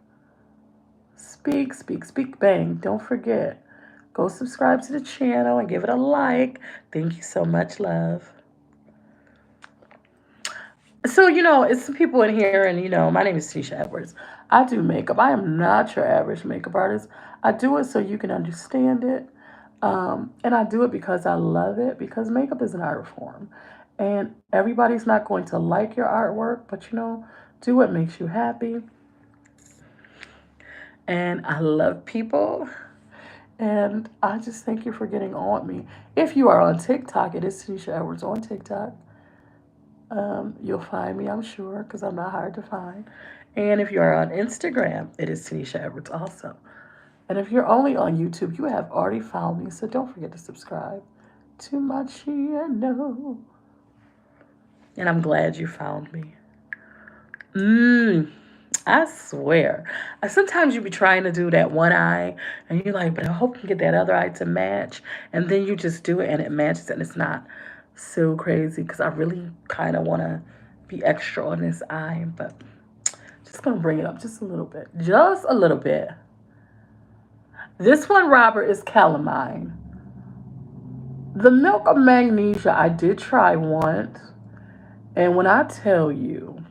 Speak, speak, speak, bang. Don't forget. Go subscribe to the channel and give it a like. Thank you so much, love. So, it's some people in here, and, my name is Tisha Edwards. I do makeup. I am not your average makeup artist. I do it so you can understand it. And I do it because I love it, because makeup is an art form. And everybody's not going to like your artwork, but, do what makes you happy. And I love people. And I just thank you for getting on me. If you are on TikTok, it is Tanisha Edwards on TikTok. You'll find me, I'm sure, because I'm not hard to find. And if you are on Instagram, it is Tanisha Edwards also. And if you're only on YouTube, you have already found me, so don't forget to subscribe to my channel. And I'm glad you found me. I swear. Sometimes you be trying to do that one eye, and you're like, but I hope you get that other eye to match. And then you just do it, and it matches, and it's not so crazy because I really kind of want to be extra on this eye. But just going to bring it up just a little bit. Just a little bit. This one, Robert, is calamine. The milk of magnesia I did try once. And when I tell you,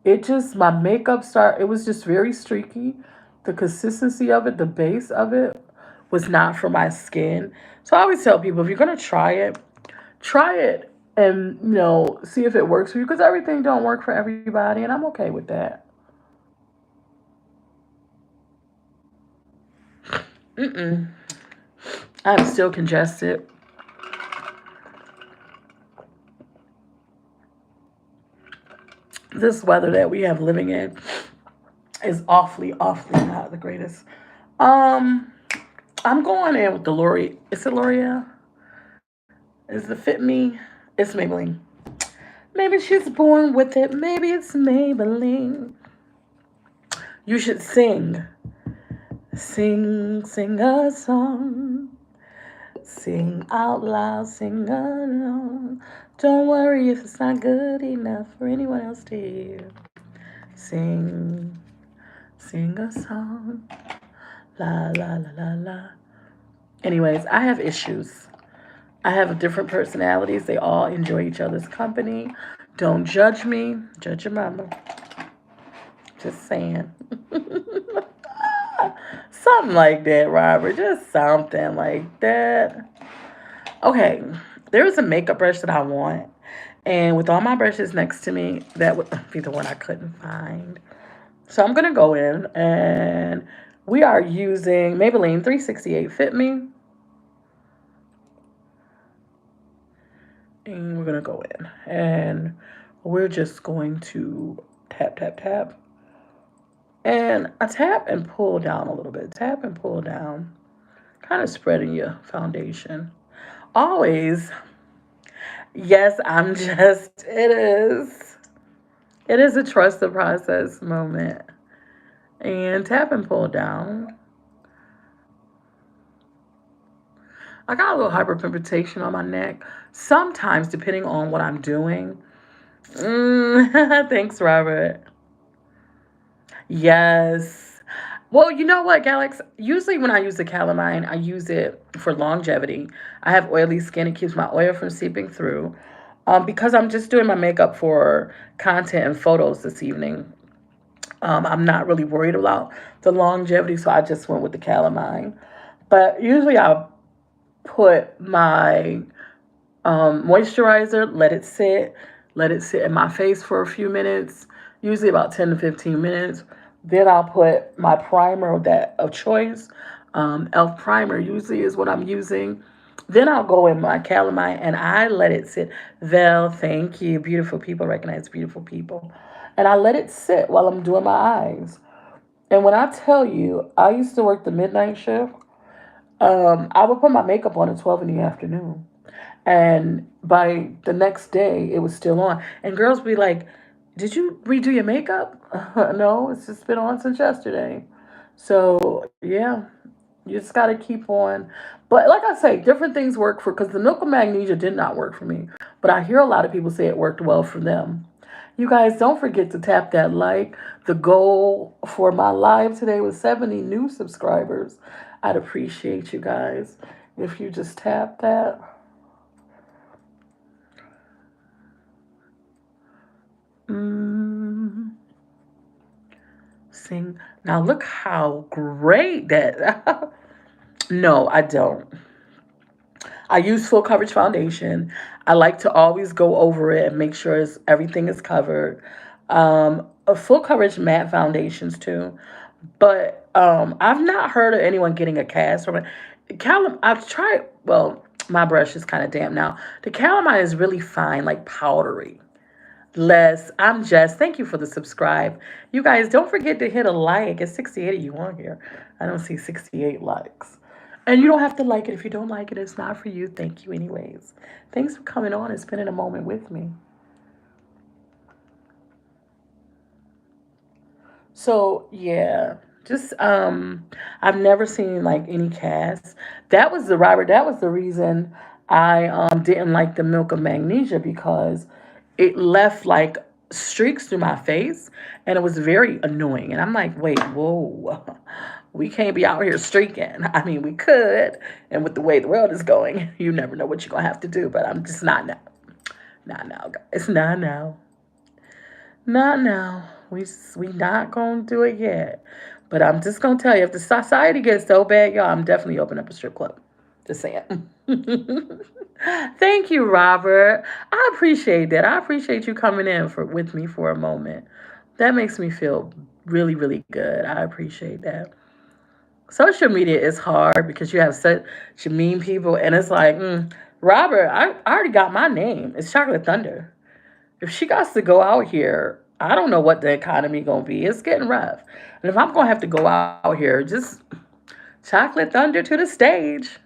my makeup it was just very streaky. The consistency of it, the base of it was not for my skin. So I always tell people, if you're going to try it and, see if it works for you, because everything don't work for everybody, and I'm okay with that. I'm still congested. This weather that we have living in is awfully, awfully not the greatest. Um, I'm going in with the L'Oreal. Is it L'Oreal? Is it Fit Me? It's Maybelline. Maybe she's born with it. Maybe it's Maybelline. You should sing. Sing, sing a song. Sing out loud, sing along. Don't worry if it's not good enough for anyone else to hear. Sing, sing a song. La, la, la, la, la. Anyways, I have issues. I have different personalities. They all enjoy each other's company. Don't judge me. Judge your mama. Just saying. Something like that, Robert. Just something like that. Okay, there is a makeup brush that I want. And with all my brushes next to me, that would be the one I couldn't find. So I'm going to go in and we are using Maybelline 368 Fit Me. And we're going to go in and we're just going to tap, tap, tap. And I tap and pull down a little bit. Tap and pull down. Kind of spreading your foundation. Always. Yes, it is. It is a trust the process moment. And tap and pull down. I got a little hyperpigmentation on my neck. Sometimes, depending on what I'm doing. Thanks, Robert. Yes. Well, you know what, Alex? Usually when I use the calamine, I use it for longevity. I have oily skin. It keeps my oil from seeping through. Because I'm just doing my makeup for content and photos this evening. I'm not really worried about the longevity, so I just went with the calamine. But usually I'll put my moisturizer, let it sit in my face for a few minutes, usually about 10 to 15 minutes. Then I'll put my primer that of choice. Elf primer usually is what I'm using. Then I'll go in my calamine and I let it sit. Vel, thank you. Beautiful people recognize beautiful people. And I let it sit while I'm doing my eyes. And when I tell you, I used to work the midnight shift. I would put my makeup on at 12 in the afternoon. And by the next day, it was still on. And girls be like, "Did you redo your makeup?" No, it's just been on since yesterday. So, yeah, you just got to keep on. But like I say, different things work for, because the milk of magnesia did not work for me. But I hear a lot of people say it worked well for them. You guys, don't forget to tap that like. The goal for my live today was 70 new subscribers. I'd appreciate you guys if you just tap that. Mm, sing. Now look how great that. No, I don't. I use full coverage foundation. I like to always go over it and make sure everything is covered. A full coverage matte foundations too, but I've not heard of anyone getting a cast from it. I've tried. Well, my brush is kind of damp now. The calamine is really fine, like powdery. Les, I'm Jess. Thank you for the subscribe. You guys, don't forget to hit a like. It's 68 of you on here. I don't see 68 likes. And you don't have to like it if you don't like it. It's not for you. Thank you, anyways. Thanks for coming on and spending a moment with me. So yeah, just I've never seen like any cast. That was the Robert. That was the reason I didn't like the milk of magnesia, because it left like streaks through my face, and it was very annoying. And I'm like, wait, whoa, we can't be out here streaking. I mean, we could, and with the way the world is going, you never know what you're gonna have to do. But I'm just not now. Not now, guys. Not now. Not now. We not gonna do it yet. But I'm just gonna tell you, if the society gets so bad, y'all, I'm definitely opening up a strip club. Just saying. Thank you, Robert. I appreciate that. I appreciate you coming in for with me for a moment. That makes me feel really, really good. I appreciate that. Social media is hard because you have such mean people, and it's like, Robert, I already got my name. It's Chocolate Thunder. If she got to go out here, I don't know what the economy gonna be. It's getting rough. And if I'm gonna have to go out here, just chocolate thunder to the stage.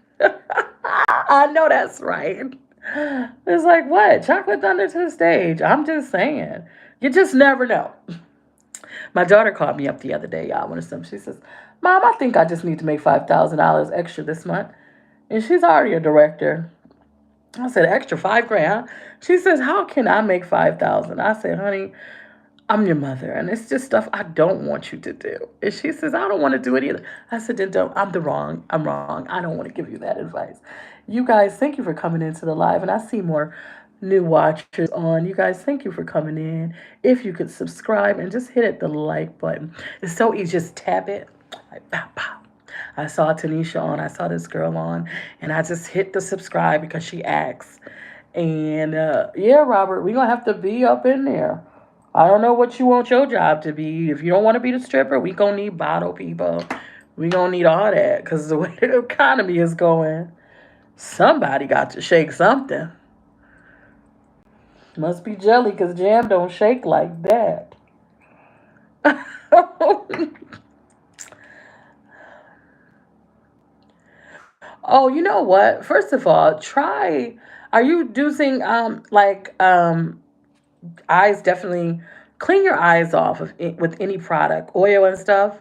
I know that's right. It's like, what? Chocolate thunder to the stage. I'm just saying. You just never know. My daughter called me up the other day, y'all. One of some. She says, "Mom, I think I just need to make $5,000 extra this month." And she's already a director. I said, "Extra 5 grand?" She says, "How can I make 5,000?" I said, "Honey, I'm your mother, and it's just stuff I don't want you to do." And she says, "I don't want to do it either." I said, "Then don't. I'm wrong. I don't want to give you that advice." You guys, thank you for coming into the live, and I see more new watchers on. You guys, thank you for coming in. If you could subscribe and just hit the like button, it's so easy. Just tap it, like pow pow. I saw Tanisha on. I saw this girl on, and I just hit the subscribe because she asked. And yeah, Robert, we're gonna have to be up in there. I don't know what you want your job to be. If you don't want to be the stripper, we gonna need bottle people. We gonna need all that, because the way the economy is going, somebody got to shake something. Must be jelly, because jam don't shake like that. Oh, you know what? First of all, try. Are you using eyes? Definitely clean your eyes off with any product, oil and stuff.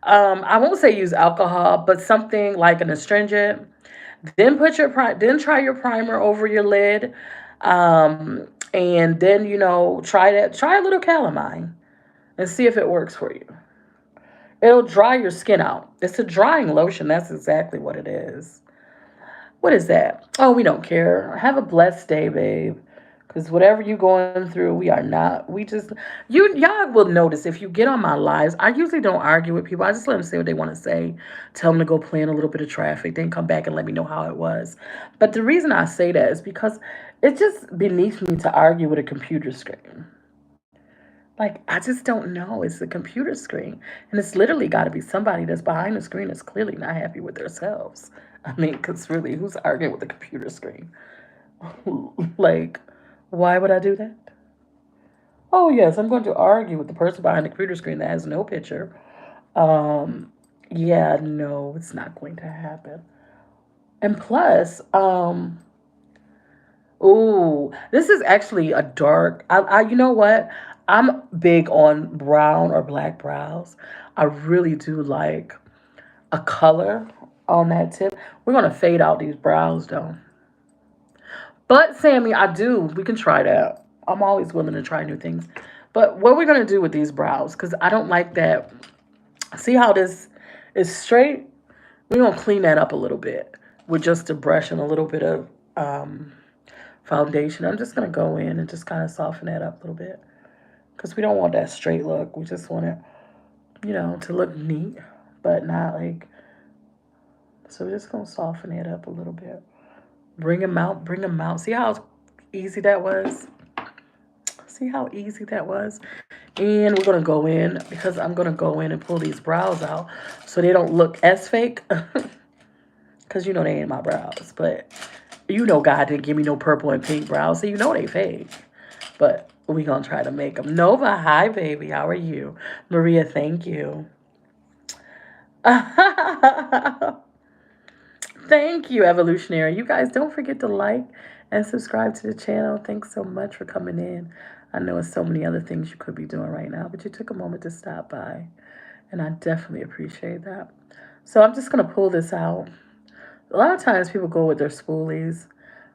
I won't say use alcohol, but something like an astringent. Then then try your primer over your lid, and then try a little calamine and see if it works for you. It'll dry your skin out. It's a drying lotion. That's exactly what it is. What is that? Oh, we don't care. Have a blessed day, babe. Because whatever you going through, we are not. We just y'all will notice if you get on my lives. I usually don't argue with people. I just let them say what they want to say. Tell them to go play in a little bit of traffic. Then come back and let me know how it was. But the reason I say that is because it's just beneath me to argue with a computer screen. Like, I just don't know. It's a computer screen. And it's literally got to be somebody that's behind the screen that's clearly not happy with themselves. I mean, because really, who's arguing with the computer screen? Like, why would I do that? Oh, yes, I'm going to argue with the person behind the computer screen that has no picture. Um, yeah, no, it's not going to happen. And plus, ooh, this is actually a dark. You know what? I'm big on brown or black brows. I really do like a color on that tip. We're gonna fade out these brows though. But Sammy, I do. We can try that. I'm always willing to try new things. But what we're gonna do with these brows, because I don't like that. See how this is straight? We're gonna clean that up a little bit with just a brush and a little bit of foundation. I'm just gonna go in and just kind of soften that up a little bit because we don't want that straight look. We just want it, to look neat, but not like. So we're just gonna soften it up a little bit. Bring them out. Bring them out. See how easy that was? See how easy that was? And we're gonna go in because I'm gonna go in and pull these brows out so they don't look as fake. Because they ain't my brows. But God didn't give me no purple and pink brows, so they fake. But we gonna try to make them. Nova, hi baby, how are you? Maria, thank you. Thank you, Evolutionary. You guys don't forget to like and subscribe to the channel. Thanks so much for coming in. I know it's so many other things you could be doing right now, but you took a moment to stop by, and I definitely appreciate that. So I'm just gonna pull this out. A lot of times people go with their spoolies.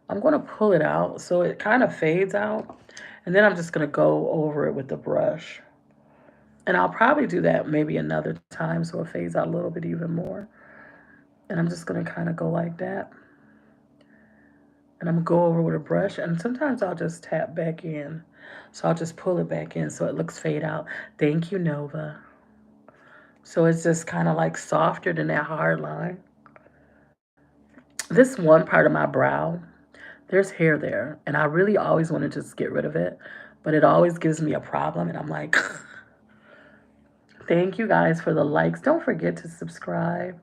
I'm gonna pull it out so it kind of fades out, and then I'm just gonna go over it with the brush. And I'll probably do that maybe another time so it fades out a little bit even more. And I'm just gonna kind of go like that. And I'm gonna go over with a brush, and sometimes I'll just tap back in. So I'll just pull it back in so it looks fade out. Thank you, Nova. So it's just kind of like softer than that hard line. This one part of my brow, there's hair there, and I really always want to just get rid of it, but it always gives me a problem, and I'm like, thank you guys for the likes. Don't forget to subscribe.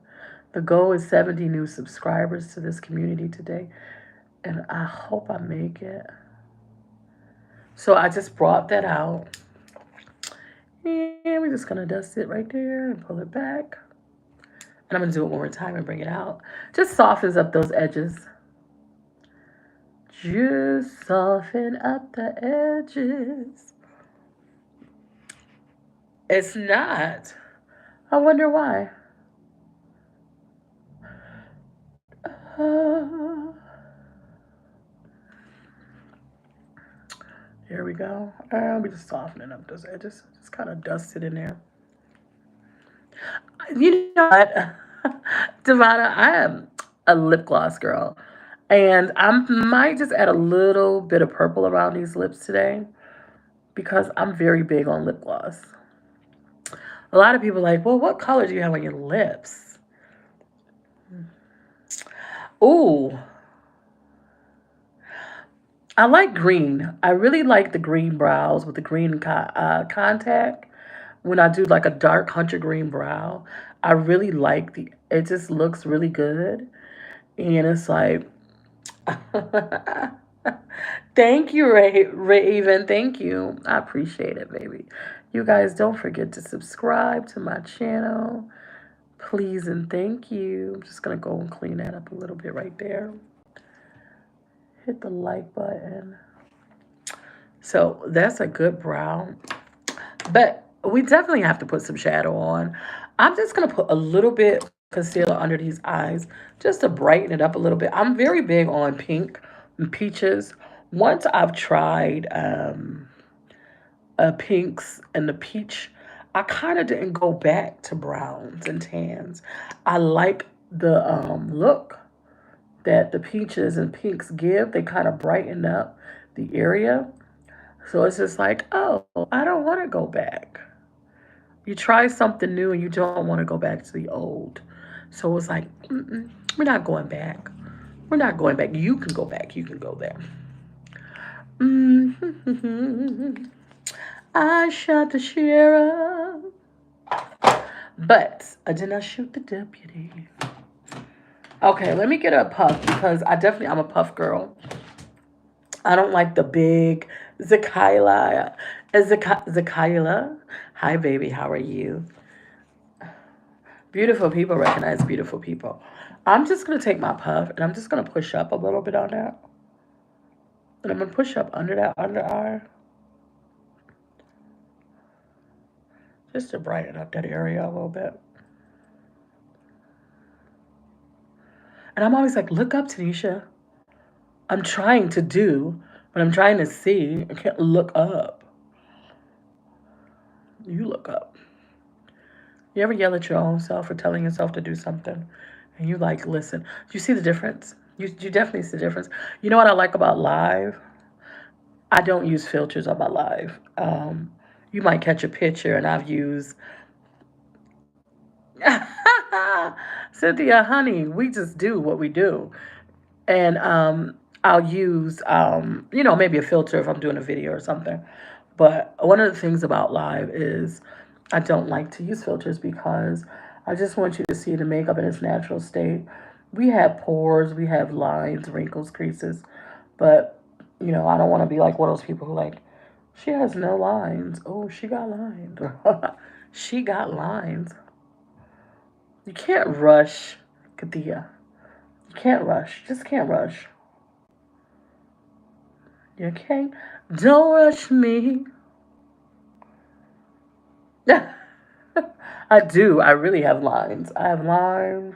The goal is 70 new subscribers to this community today, and I hope I make it. So I just brought that out, and we're just gonna dust it right there and pull it back. And I'm gonna do it one more time and bring it out. Just softens up those edges. Just soften up the edges. It's not. I wonder why. Uh, Here we go. We just softening up those edges. Just kind of dust it in there. You know what, Devana? I am a lip gloss girl, and I might just add a little bit of purple around these lips today because I'm very big on lip gloss. A lot of people are like, well, what color do you have on your lips? Ooh, I like green. I really like the green brows with the green contact. When I do like a dark hunter green brow, I really like it just looks really good. And it's like, thank you, Raven. Thank you. I appreciate it, baby. You guys don't forget to subscribe to my channel. Please and thank you. I'm just going to go and clean that up a little bit right there. Hit the like button. So that's a good brow. But we definitely have to put some shadow on. I'm just going to put a little bit concealer under these eyes just to brighten it up a little bit. I'm very big on pink and peaches. Once I've tried pinks and the peach, I kind of didn't go back to browns and tans. I like the look that the peaches and pinks give. They kind of brighten up the area. So it's just like, oh, I don't want to go back. You try something new and you don't want to go back to the old. So it was like, mm-mm, we're not going back. We're not going back. You can go back. You can go there. Mm-hmm. I shot the sheriff, but I did not shoot the deputy. Okay, let me get a puff because I'm a puff girl. I don't like the big Zakila. Zakila. Hi, baby. How are you? Beautiful people recognize beautiful people. I'm just going to take my puff and I'm just going to push up a little bit on that. And I'm going to push up under that under eye just to brighten up that area a little bit. And I'm always like, look up, Tanisha. I'm trying to do what I'm trying to see. I can't look up. You look up. You ever yell at your own self for telling yourself to do something? And you like, listen. Do you see the difference? You definitely see the difference. You know what I like about live? I don't use filters on my live. You might catch a picture, and I've used Cynthia, honey. We just do what we do, and I'll use maybe a filter if I'm doing a video or something. But one of the things about live is I don't like to use filters because I just want you to see the makeup in its natural state. We have pores, we have lines, wrinkles, creases, but I don't want to be like one of those people who like she has no lines. Oh, she got lines. She got lines. You can't rush, Katia. You can't rush. Just can't rush. You can't. Don't rush me. I do. I really have lines. I have lines,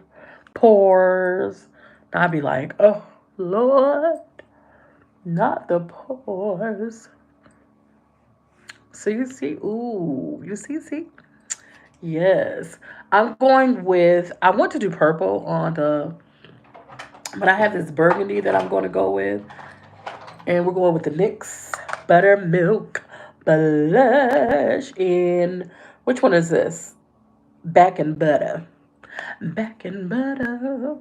pores. I'd be like, oh, Lord, not the pores. So you see, ooh, see? Yes. I want to do purple on but I have this burgundy that I'm going to go with. And we're going with the NYX Buttermilk Blush in, which one is this? Back and Butter. Back and Butter.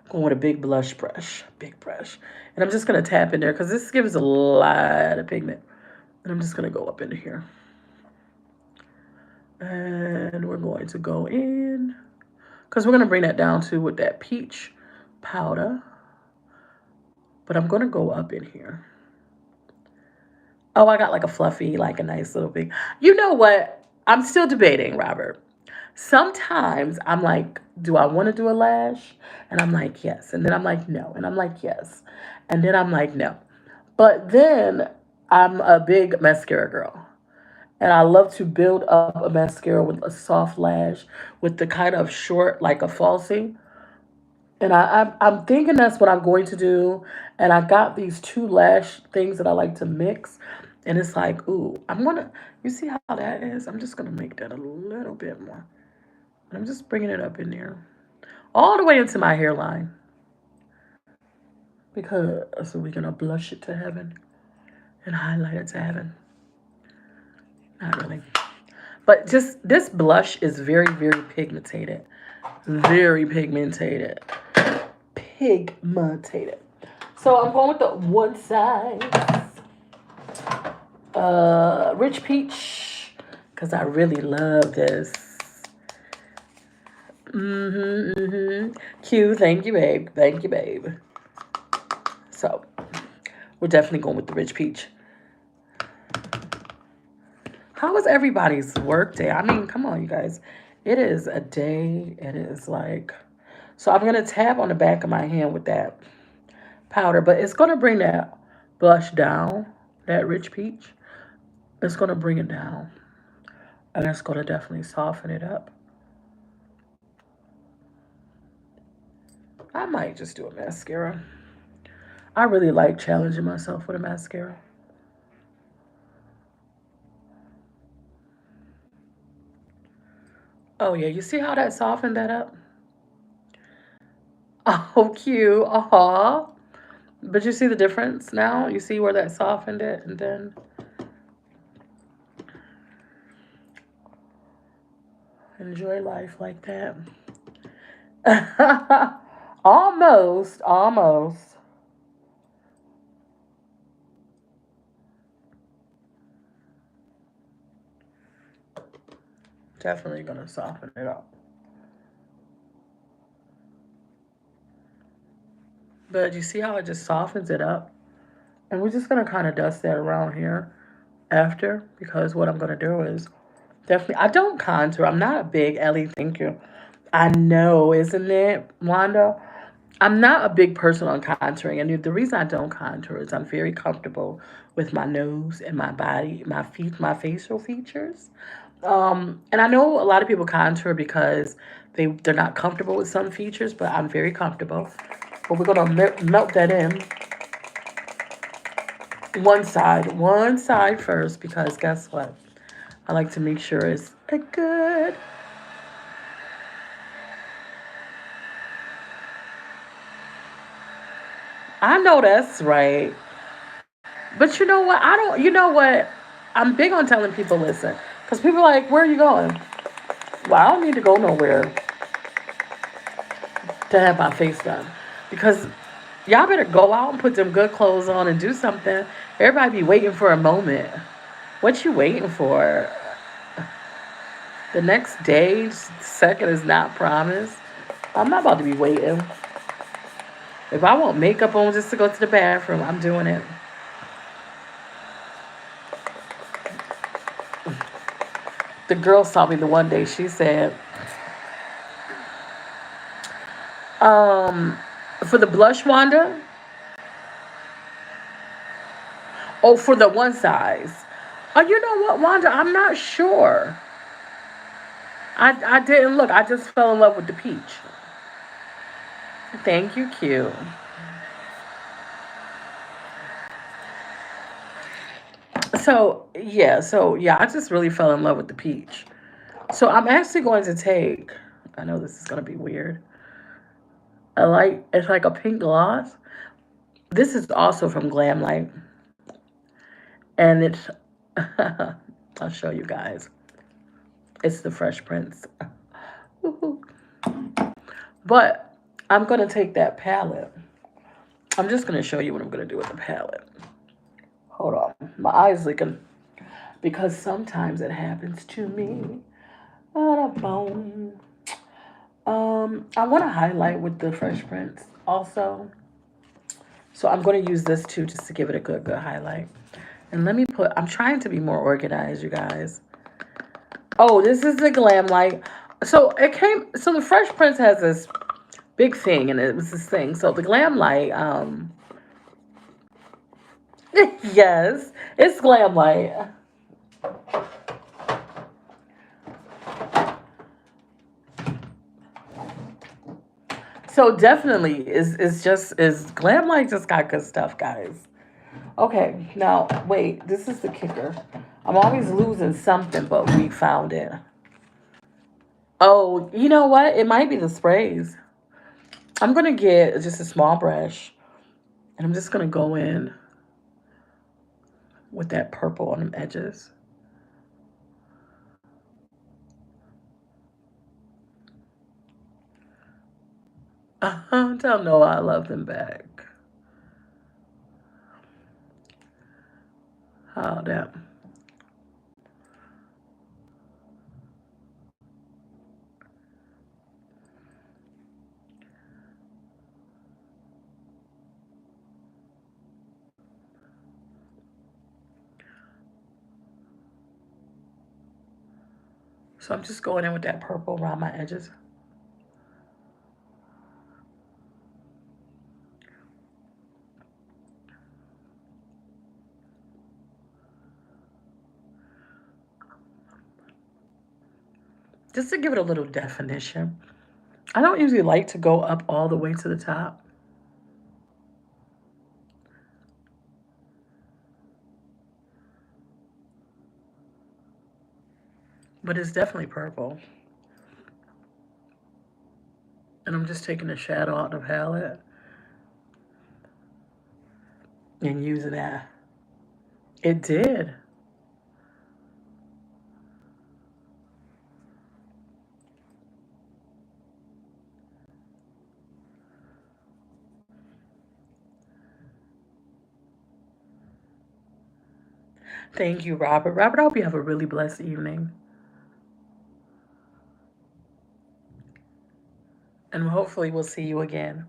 Going with a big blush brush. Big brush. And I'm just going to tap in there because this gives a lot of pigment. And I'm just going to go up into here. And we're going to go in. Because we're going to bring that down too with that peach powder. But I'm going to go up in here. Oh, I got like a fluffy, like a nice little big. You know what? I'm still debating, Robert. Sometimes I'm like, do I want to do a lash? And I'm like, yes. And then I'm like, no. And I'm like, yes. And then I'm like, no. But then I'm a big mascara girl. And I love to build up a mascara with a soft lash with the kind of short, like a falsie. And I'm thinking that's what I'm going to do. And I got these two lash things that I like to mix. And it's like, ooh, you see how that is? I'm just going to make that a little bit more. And I'm just bringing it up in there. All the way into my hairline. Because so we're going to blush it to heaven and highlight it to heaven. Not really. But just this blush is very, very pigmented. Very pigmented. Pigmented. So I'm going with the one size Rich Peach because I really love this. Q, thank you, babe. Thank you, babe. So we're definitely going with the Rich Peach. How was everybody's work day? I mean, come on, you guys. It is a day. It is like. So I'm going to tap on the back of my hand with that powder, but it's going to bring that blush down, that Rich Peach. It's going to bring it down. And it's going to definitely soften it up. I might just do a mascara. I really like challenging myself with a mascara. Oh yeah, you see how that softened that up? Oh, cute. Aw. But you see the difference now? You see where that softened it and then enjoy life like that. Almost, almost. Definitely gonna soften it up. But you see how it just softens it up? And we're just gonna kind of dust that around here after because what I'm gonna do is definitely, I don't contour. I'm not a big Ellie, thank you. I know, isn't it, Wanda? I'm not a big person on contouring, and the reason I don't contour is I'm very comfortable with my nose and my body, my feet, my facial features. And I know a lot of people contour because they're not comfortable with some features, but I'm very comfortable. But we're gonna melt that in one side first, because guess what? I like to make sure it's a good. I know that's right. But you know what? I don't. You know what? I'm big on telling people, listen, because people are like, "Where are you going?" Well, I don't need to go nowhere to have my face done, because y'all better go out and put them good clothes on and do something. Everybody be waiting for a moment. What you waiting for? The next day, second is not promised. I'm not about to be waiting. If I want makeup on just to go to the bathroom, I'm doing it. The girl saw me the one day. She said, um, for the blush, Wanda. Oh, for the one size. Oh, you know what, Wanda? I'm not sure. I didn't look. I just fell in love with the peach. Thank you, Q. So yeah, I just really fell in love with the peach. So I'm actually going to take. I know this is going to be weird. It's like a pink gloss. This is also from Glam Light, and it's. I'll show you guys. It's the Fresh Prince. But I'm gonna take that palette. I'm just gonna show you what I'm gonna do with the palette. Hold on, my eyes leaking because sometimes it happens to me. I want to highlight with the Fresh Prince also, so I'm gonna use this too just to give it a good highlight. And let me put. I'm trying to be more organized, you guys. Oh, this is the Glam Light. So it came. So the Fresh Prince has this big thing, and it was this thing. So the Glam Light. Yes, it's Glam Light. So definitely is Glam Light just got good stuff, guys. Okay, now wait, this is the kicker. I'm always losing something, but we found it. Oh, you know what? It might be the sprays. I'm gonna get just a small brush, and I'm just gonna go in with that purple on the edges. Tell Noah I love them back. How that. So I'm just going in with that purple around my edges. Just to give it a little definition. I don't usually like to go up all the way to the top, but it's definitely purple. And I'm just taking the shadow out of the palette and using that. It did. Thank you, Robert. Robert, I hope you have a really blessed evening. And hopefully we'll see you again.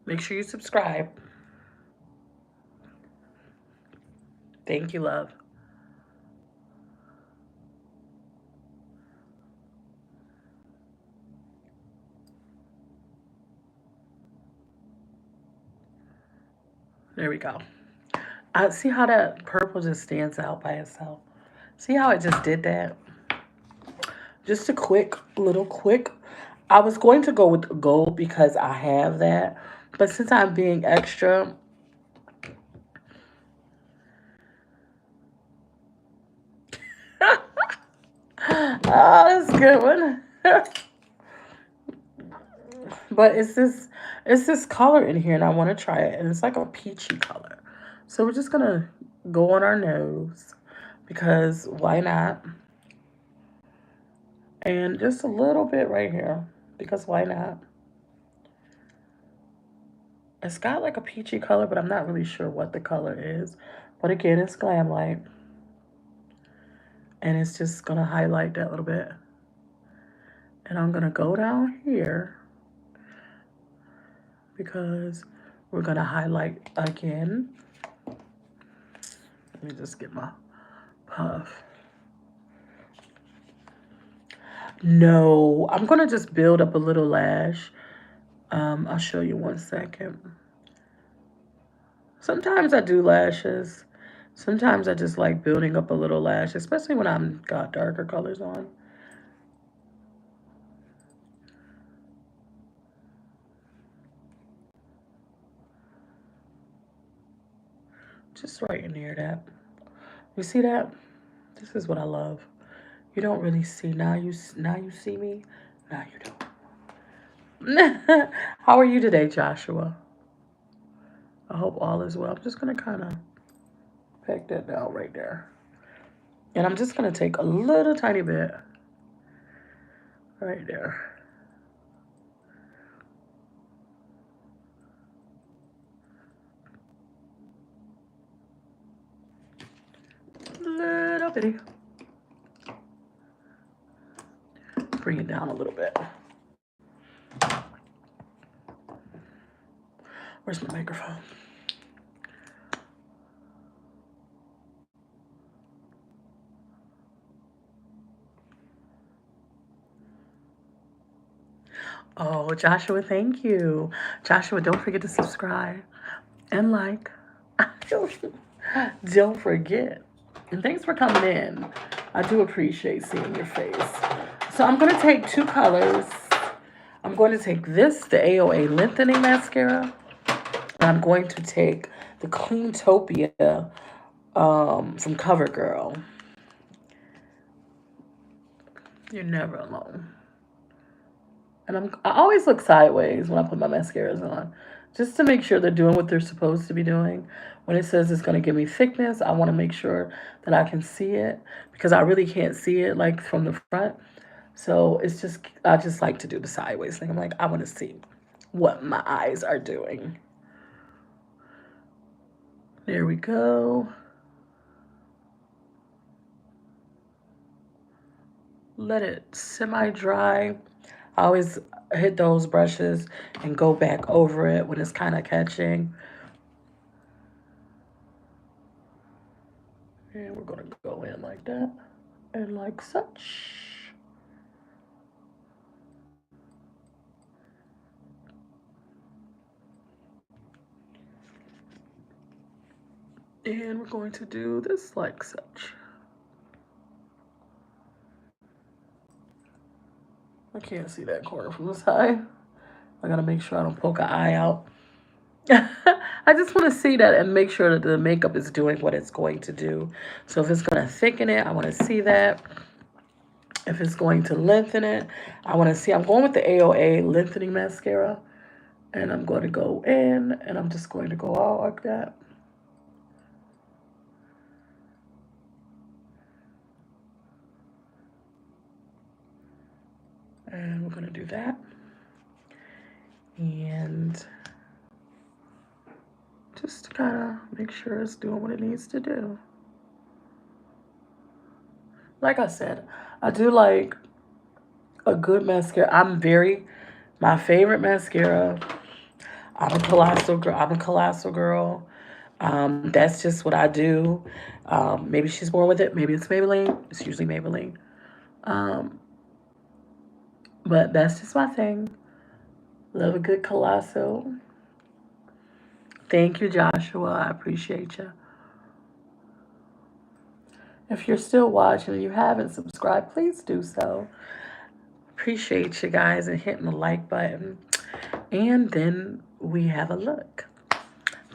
Make sure you subscribe. Thank you, love. There we go. See how that purple just stands out by itself? See how it just did that? Just a quick. I was going to go with gold because I have that. But since I'm being extra, oh, that's a good one. But it's this color in here and I want to try it. And it's like a peachy color. So we're just gonna go on our nose because why not? And just a little bit right here because why not? It's got like a peachy color, but I'm not really sure what the color is. But again, it's Glam Light. And it's just gonna highlight that little bit. And I'm gonna go down here because we're gonna highlight again. Let me just get my puff. No, I'm gonna just build up a little lash. I'll show you 1 second. Sometimes I do lashes. Sometimes I just like building up a little lash, especially when I'm got darker colors on. Just right near that. You see that? This is what I love. You don't really see now you see me. Now you don't. How are you today, Joshua? I hope all is well. I'm just gonna kind of pack that down right there. And I'm just gonna take a little tiny bit right there. Little bitty. Bring it down a little bit. Where's my microphone? Oh, Joshua, thank you. Joshua, don't forget to subscribe and like. Don't forget. And thanks for coming in. I do appreciate seeing your face. So I'm going to take two colors. I'm going to take this, the AOA Lengthening Mascara. And I'm going to take the Cleantopia from CoverGirl. You're never alone. And I always look sideways when I put my mascaras on, just to make sure they're doing what they're supposed to be doing. When it says it's going to give me thickness, I want to make sure that I can see it because I really can't see it like from the front. So I just like to do the sideways thing. I'm like, I want to see what my eyes are doing. There we go. Let it semi-dry. I always hit those brushes and go back over it when it's kind of catching. And we're going to go in like that and like such. And we're going to do this like such. I can't see that corner from the side. I gotta make sure I don't poke an eye out. I just want to see that and make sure that the makeup is doing what it's going to do. So if it's going to thicken it, I want to see that. if it's going to lengthen it. I want to see. I'm going with the AOA lengthening mascara. And I'm going to go in and I'm just going to go out like that. And we're going to do that. And just to kind of make sure it's doing what it needs to do. Like I said, I do like a good mascara. My favorite mascara. I'm a colossal girl. That's just what I do. Maybe she's born with it. Maybe it's Maybelline. It's usually Maybelline. Um, but that's just my thing. Love a good colossal. Thank you, Joshua. I appreciate you. If you're still watching and you haven't subscribed, please do so. Appreciate you guys and hitting the like button. And then we have a look.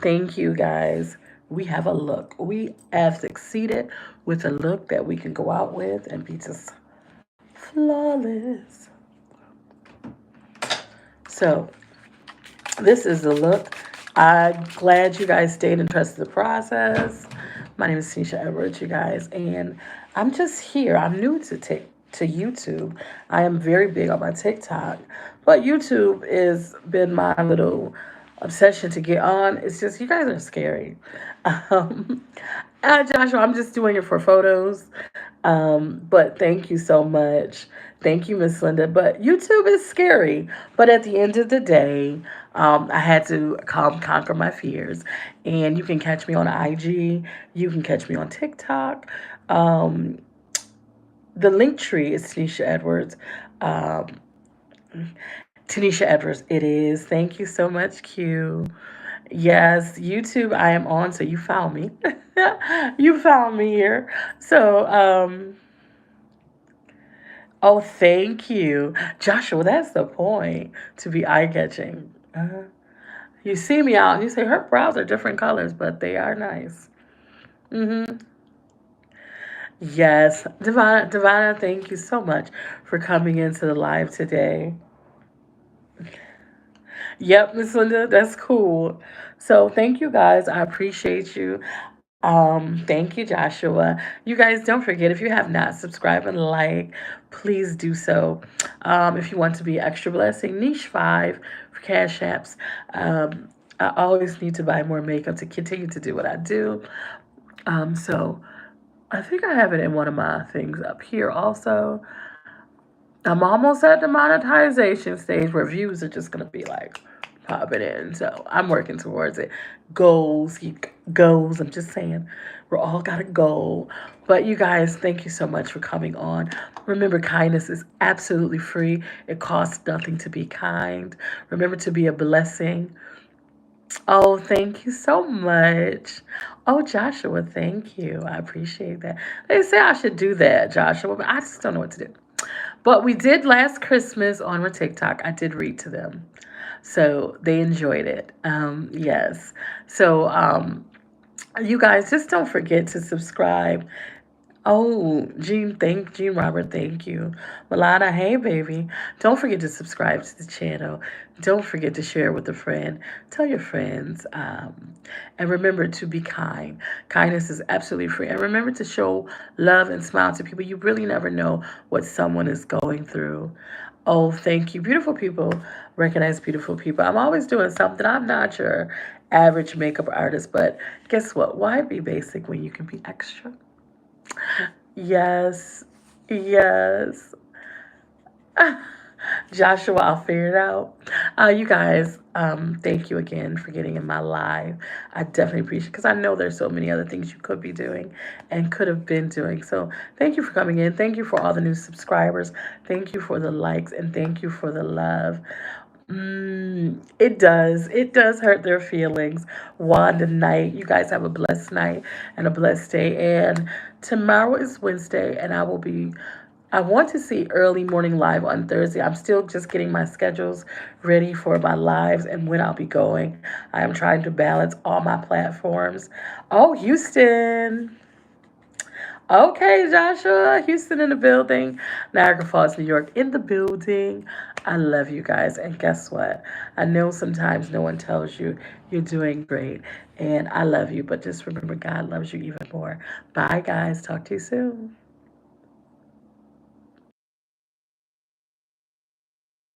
Thank you guys. We have a look. We have succeeded with a look that we can go out with and be just flawless. So, this is the look. I'm glad you guys stayed and trusted the process. My name is Tanisha Edwards, you guys, and I'm just here. I'm new to YouTube. I am very big on my TikTok, but YouTube has been my little obsession to get on. It's just you guys are scary. Um, Joshua, I'm just doing it for photos. But thank you so much. Thank you, Miss Linda. But YouTube is scary. But at the end of the day, I had to conquer my fears. And you can catch me on IG. You can catch me on TikTok. Um, the link tree is Tanisha Edwards. Um, Tanisha Edwards, it is. Thank you so much, Q. Yes, YouTube, I am on, so you found me. You found me here. So, oh, thank you. Joshua, that's the point to be eye catching. You see me out and you say her brows are different colors, but they are nice. Mm-hmm. Yes. Divina, thank you so much for coming into the live today. Yep, Miss Linda, that's cool. So thank you guys. I appreciate you. Thank you, Joshua. You guys don't forget if you have not subscribed and like, please do so. If you want to be extra blessing, niche five for cash apps. Um, I always need to buy more makeup to continue to do what I do. So I think I have it in one of my things up here also. I'm almost at the monetization stage where views are just gonna be like popping in. So I'm working towards it. Goals, goals. I'm just saying, we're all got a goal. But you guys, thank you so much for coming on. Remember, kindness is absolutely free. It costs nothing to be kind. Remember to be a blessing. Oh, thank you so much. Oh, Joshua, thank you. I appreciate that. They say I should do that, Joshua, but I just don't know what to do. But we did last Christmas on our TikTok. I did read to them. So they enjoyed it. Yes. So you guys just don't forget to subscribe. Oh, Jean Robert, thank you. Milana, hey baby. Don't forget to subscribe to the channel. Don't forget to share with a friend. Tell your friends. And remember to be kind. Kindness is absolutely free. And remember to show love and smile to people. You really never know what someone is going through. Oh, thank you. Beautiful people recognize beautiful people. I'm always doing something. I'm not your average makeup artist, but guess what? Why be basic when you can be extra? Yes, yes. Joshua, I'll figure it out. You guys, thank you again for getting in my live. I definitely appreciate it because I know there's so many other things you could be doing and could have been doing. So thank you for coming in. Thank you for all the new subscribers. Thank you for the likes and thank you for the love. It does. It does hurt their feelings. Wanda night. You guys have a blessed night and a blessed day. And tomorrow is Wednesday, and I want to see early morning live on Thursday. I'm still just getting my schedules ready for my lives and when I'll be going. I am trying to balance all my platforms. Oh, Houston. Okay, Joshua, Houston in the building. Niagara Falls, New York in the building. I love you guys. And guess what? I know sometimes no one tells you you're doing great. And I love you. But just remember, God loves you even more. Bye, guys. Talk to you soon.